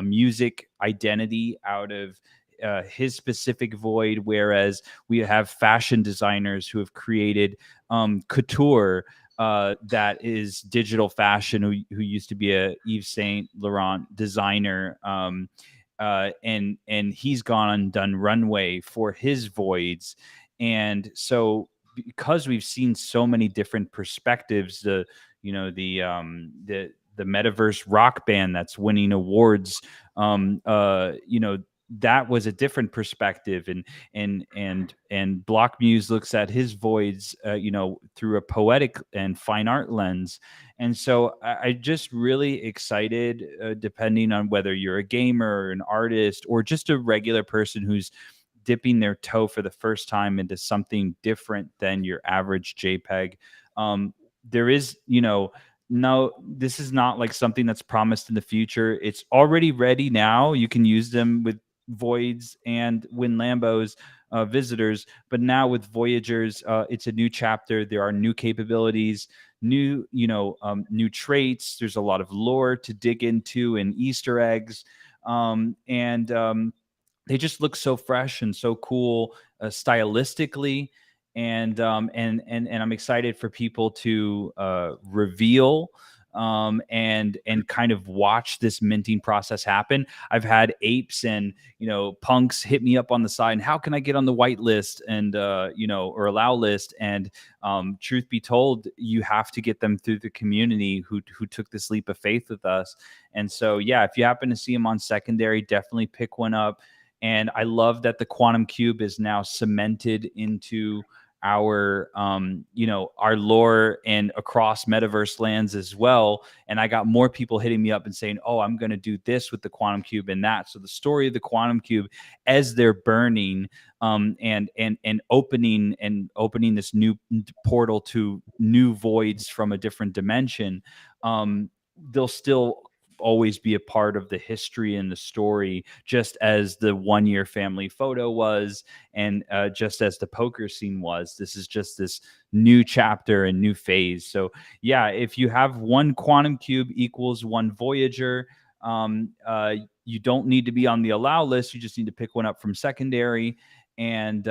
music identity out of his specific void, whereas we have fashion designers who have created couture, that is digital fashion, who used to be a Yves Saint Laurent designer, and he's gone and done runway for his voids. And so because we've seen so many different perspectives, the metaverse rock band that's winning awards, that was a different perspective, and Block Muse looks at his voids through a poetic and fine art lens. And so I just really excited, depending on whether you're a gamer or an artist or just a regular person who's dipping their toe for the first time into something different than your average JPEG. There is, no, this is not like something that's promised in the future. It's already ready now. You can use them with Voids and Win Lambos visitors, but now with Voyagers, it's a new chapter. There are new capabilities, new traits. There's a lot of lore to dig into and Easter eggs, and they just look so fresh and so cool, stylistically. And I'm excited for people to reveal, and kind of watch this minting process happen. I've had apes and punks hit me up on the side, and how can I get on the white list and or allow list? And truth be told, you have to get them through the community who took this leap of faith with us. And so yeah, if you happen to see them on secondary, definitely pick one up. And I love that the quantum cube is now cemented into our our lore and across metaverse lands as well. And I got more people hitting me up and saying, oh, I'm going to do this with the quantum cube and that. So the story of the quantum cube, as they're burning, and opening this new portal to new voids from a different dimension, they'll still always be a part of the history and the story, just as the 1 year family photo was, and just as the poker scene was. This is just this new chapter and new phase. So yeah, if you have one quantum cube equals one Voyager, you don't need to be on the allow list. You just need to pick one up from secondary. And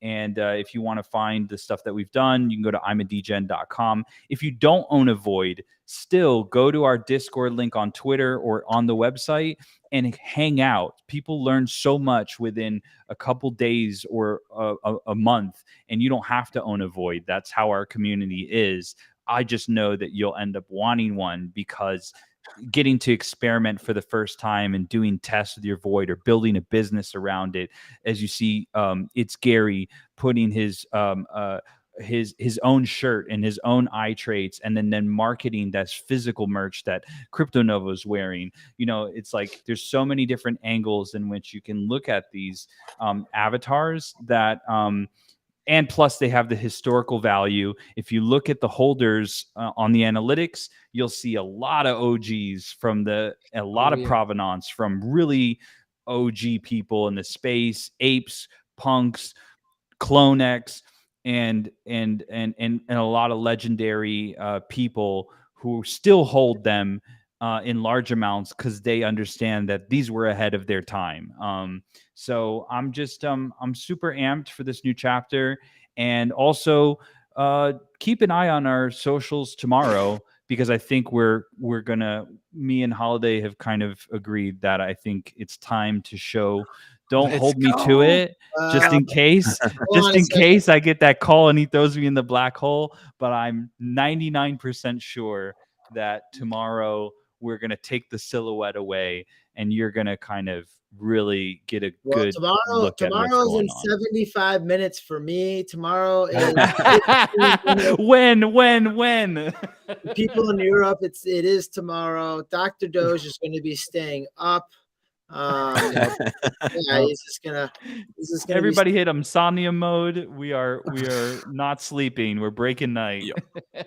if you want to find the stuff that we've done, you can go to imadegen.com. If you don't own a void, still go to our Discord link on Twitter or on the website and hang out. People learn so much within a couple days or a month, and you don't have to own a void. That's how our community is. I just know that you'll end up wanting one, because getting to experiment for the first time and doing tests with your void or building a business around it, as you see, it's Gary putting his own shirt and his own eye traits, and then marketing that's physical merch that Crypto Nova is wearing. It's like there's so many different angles in which you can look at these avatars that and plus they have the historical value. If you look at the holders on the analytics, you'll see a lot of OGs from a lot of provenance from really OG people in the space, apes, punks, CloneX, and a lot of legendary people who still hold them in large amounts, because they understand that these were ahead of their time. So I'm just I'm super amped for this new chapter. And also keep an eye on our socials tomorrow, because I think me and Holiday have kind of agreed that I think it's time to show. Don't hold me to it, just in case. Just in case I get that call and he throws me in the black hole. But I'm 99% sure that tomorrow we're going to take the silhouette away, and you're going to kind of really get a Well, good look at what's tomorrow's going in on. 75 minutes for me. Tomorrow is when people in Europe. It is tomorrow. Dr. Doge is going to be staying up. Yeah, he's just gonna everybody hit insomnia mode. We are not sleeping. We're breaking night. Yep.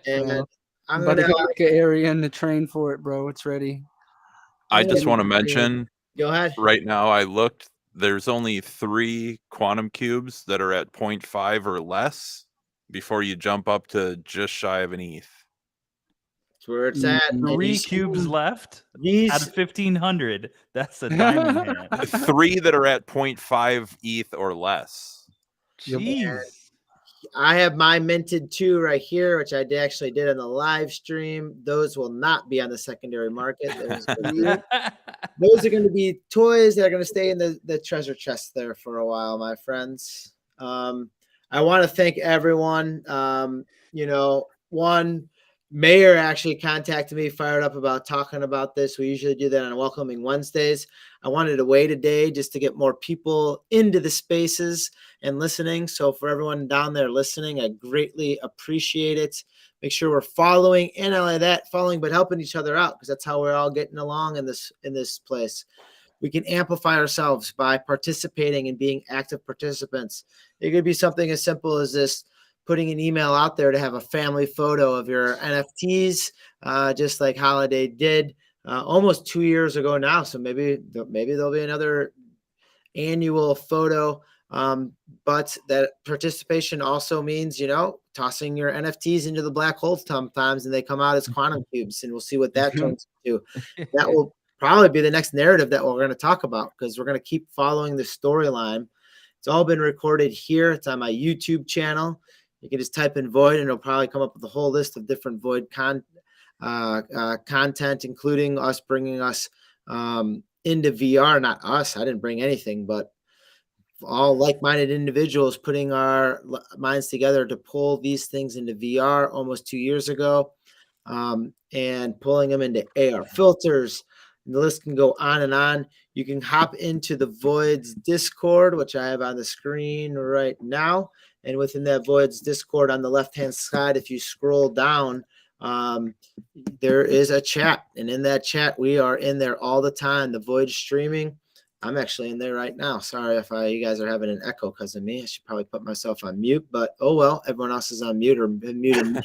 and I'm about to gonna go make an area in the train for it, bro. It's ready. I just gonna- want to mention go ahead. right now, I looked, there's only 3 quantum cubes that are at 0.5 or less before you jump up to just shy of an ETH. That's where it's at. And 3 you- cubes left out These of 1,500. That's a diamond hand. 3 that are at 0.5 ETH or less. Jeez. I have my minted 2 right here, which I actually did on the live stream. Those will not be on the secondary market. Those are going to be toys that are going to stay in the treasure chest there for a while, my friends. I want to thank everyone. One mayor actually contacted me, fired up about talking about this. We usually do that on Welcoming Wednesdays. I wanted to wait a day just to get more people into the spaces and listening. So for everyone down there listening, I greatly appreciate it. Make sure we're following, and not only that, following, but helping each other out, because that's how we're all getting along in this place. We can amplify ourselves by participating and being active participants. It could be something as simple as this, putting an email out there to have a family photo of your NFTs, just like Holiday did almost 2 years ago now. So maybe there'll be another annual photo. But that participation also means, tossing your NFTs into the black hole sometimes, and they come out as quantum cubes, and we'll see what that turns into. That will probably be the next narrative that we're going to talk about, because we're going to keep following the storyline. It's all been recorded here. It's on my YouTube channel. You can just type in Void, and it'll probably come up with a whole list of different Void content, including us bringing us into VR. Not us. I didn't bring anything, but all like-minded individuals putting our minds together to pull these things into VR almost 2 years ago, and pulling them into AR filters. And the list can go on and on. You can hop into the Void's Discord, which I have on the screen right now. And within that Void's Discord on the left-hand side, if you scroll down, there is a chat. And in that chat, we are in there all the time. The Void streaming. I'm actually in there right now. Sorry if you guys are having an echo because of me. I should probably put myself on mute, but oh well, everyone else is on mute or muted me.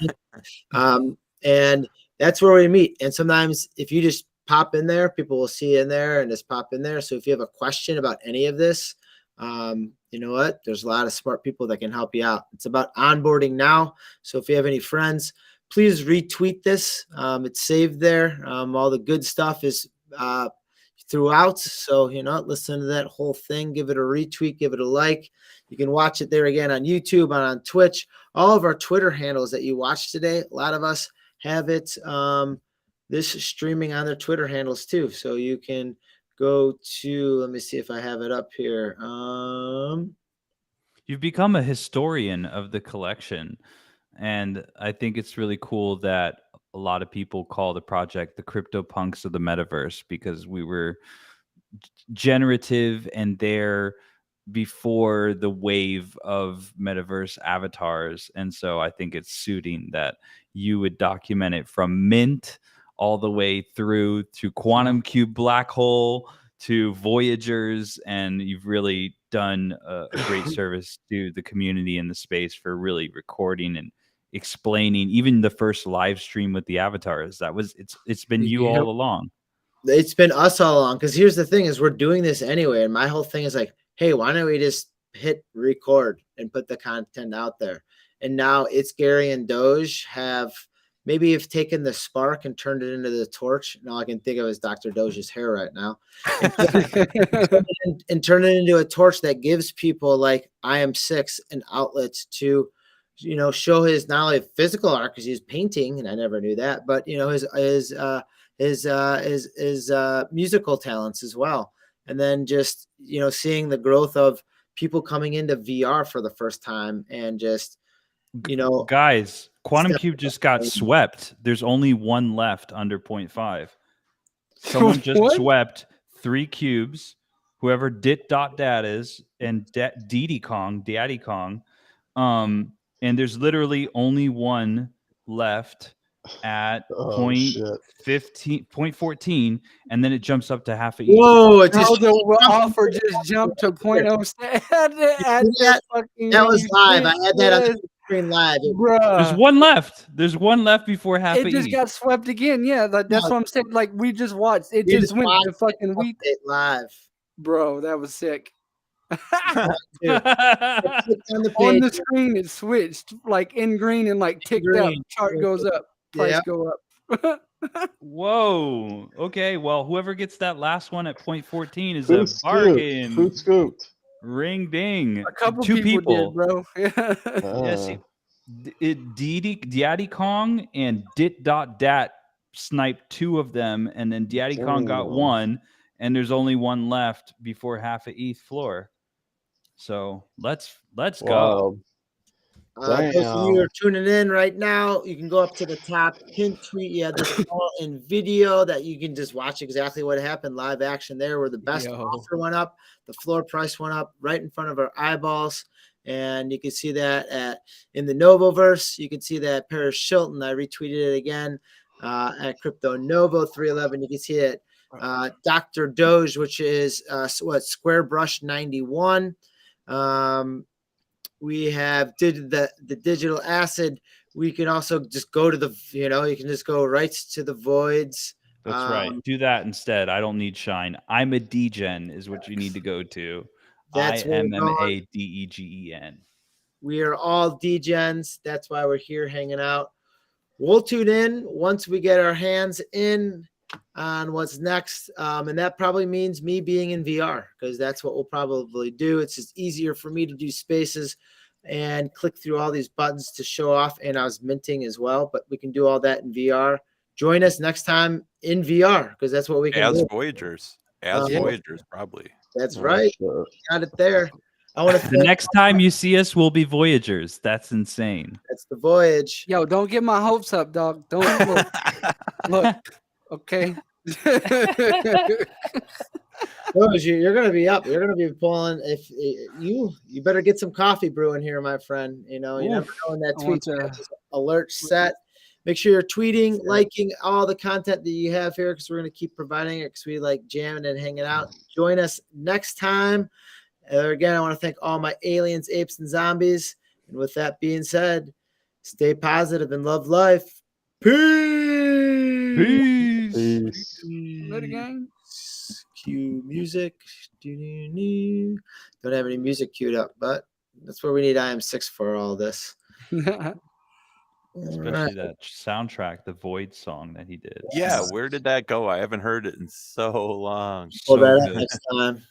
And that's where we meet. And sometimes if you just pop in there, people will see you in there and just pop in there. So if you have a question about any of this, you know what? There's a lot of smart people that can help you out. It's about onboarding now. So if you have any friends, please retweet this. It's saved there. All the good stuff is throughout. So, listen to that whole thing, give it a retweet, give it a like. You can watch it there again on YouTube and on Twitch. All of our Twitter handles that you watch today, a lot of us have it, this streaming on their Twitter handles too. So you can go to, let me see if I have it up here. You've become a historian of the collection. And I think it's really cool that a lot of people call the project the CryptoPunks of the metaverse, because we were generative and there before the wave of metaverse avatars. And so I think it's suiting that you would document it from mint all the way through to quantum cube black hole to Voyagers, and you've really done a great service to the community in the space for really recording and explaining even the first live stream with the avatars. It's been you all along. It's been us all along, because here's the thing is we're doing this anyway, and my whole thing is like, hey, why don't we just hit record and put the content out there? And now it's Gary and Doge have taken the spark and turned it into the torch. Now I can think of as Dr. Doge's hair right now, and turn it into a torch that gives people like I Am Six an outlet to show his not only physical art, because he's painting, and I never knew that, but his musical talents as well. And then just seeing the growth of people coming into VR for the first time, and just guys, Quantum Cube just got swept. There's only one left under 0.5. Someone just What? swept 3 cubes. Whoever dit.dat is and Diddy Kong, Daddy Kong. And there's literally only one left at Oh shit. 0.14, and then it jumps up to half a ETH. Whoa! It Bro, just the offer just jumped to 0.0 at that? the fucking. That when was you live. I did had that on this, the screen live. There's bruh. one left. There's one left before half It a just ETH. got swept again. Yeah, like, that's No. what I'm saying. Like, we just watched. It We just just went to watched fucking wheat. it live. Bro, that was sick. Dude, click on the On page. the screen, it switched like in green and like ticked up. green. Chart goes up, price Yep. go up. Whoa. Okay. Well, whoever gets that last one at 0.14 is Who a scooped? bargain. Who scooped? Ring ding. A couple 2 people did, bro. Yeah. Yeah, see, Daddy Kong and dit.dat sniped 2 of them, and then Daddy Kong got Damn. 1, and there's only one left before half a ETH floor. So let's go. Wild. Those of you who Damn. are tuning in right now, you can go up to the top, pin tweet. You have this all in video that you can just watch exactly what happened, live action there, where the best Yo. offer went up, the floor price went up right in front of our eyeballs. And you can see that in the Novoverse. You can see that Paris Shilton. I retweeted it again at Crypto Novo 311. You can see it. Dr. Doge, which is Square Brush 91. We have the digital acid. We can also just go to the, you can just go right to the voids. That's right. Do that instead. I don't need Shine. I'm a DEGEN is what you need to go to. That's where we're going. IMMADEGEN. We are all DEGENs. That's why we're here hanging out. We'll tune in once we get our hands in on what's next. And that probably means me being in VR, because that's what we'll probably do. It's just easier for me to do spaces and click through all these buttons to show off. And I was minting as well, but we can do all that in VR. Join us next time in VR, because that's what we can do. Voyagers. Yeah. Voyagers, probably. That's Oh, right. shit. Got it there. I want to The next time you see us, we'll be Voyagers. That's insane. That's the voyage. Yo, don't get my hopes up, dog. Don't look. Okay. Rose, you're gonna be up. You're gonna be pulling. If you better get some coffee brewing here, my friend. You never know when that I tweet want to- alert set. Make sure you're tweeting, liking all the content that you have here, because we're gonna keep providing it, because we like jamming and hanging out. Join us next time. Again, I want to thank all my aliens, apes, and zombies. And with that being said, stay positive and love life. Peace. Peace. Later, gang. Cue music. Don't have any music queued up, but that's where we need IM6 for all this. Especially that soundtrack, the Void song that he did. Yeah, where did that go? I haven't heard it in so long. Pull So that up good. next time.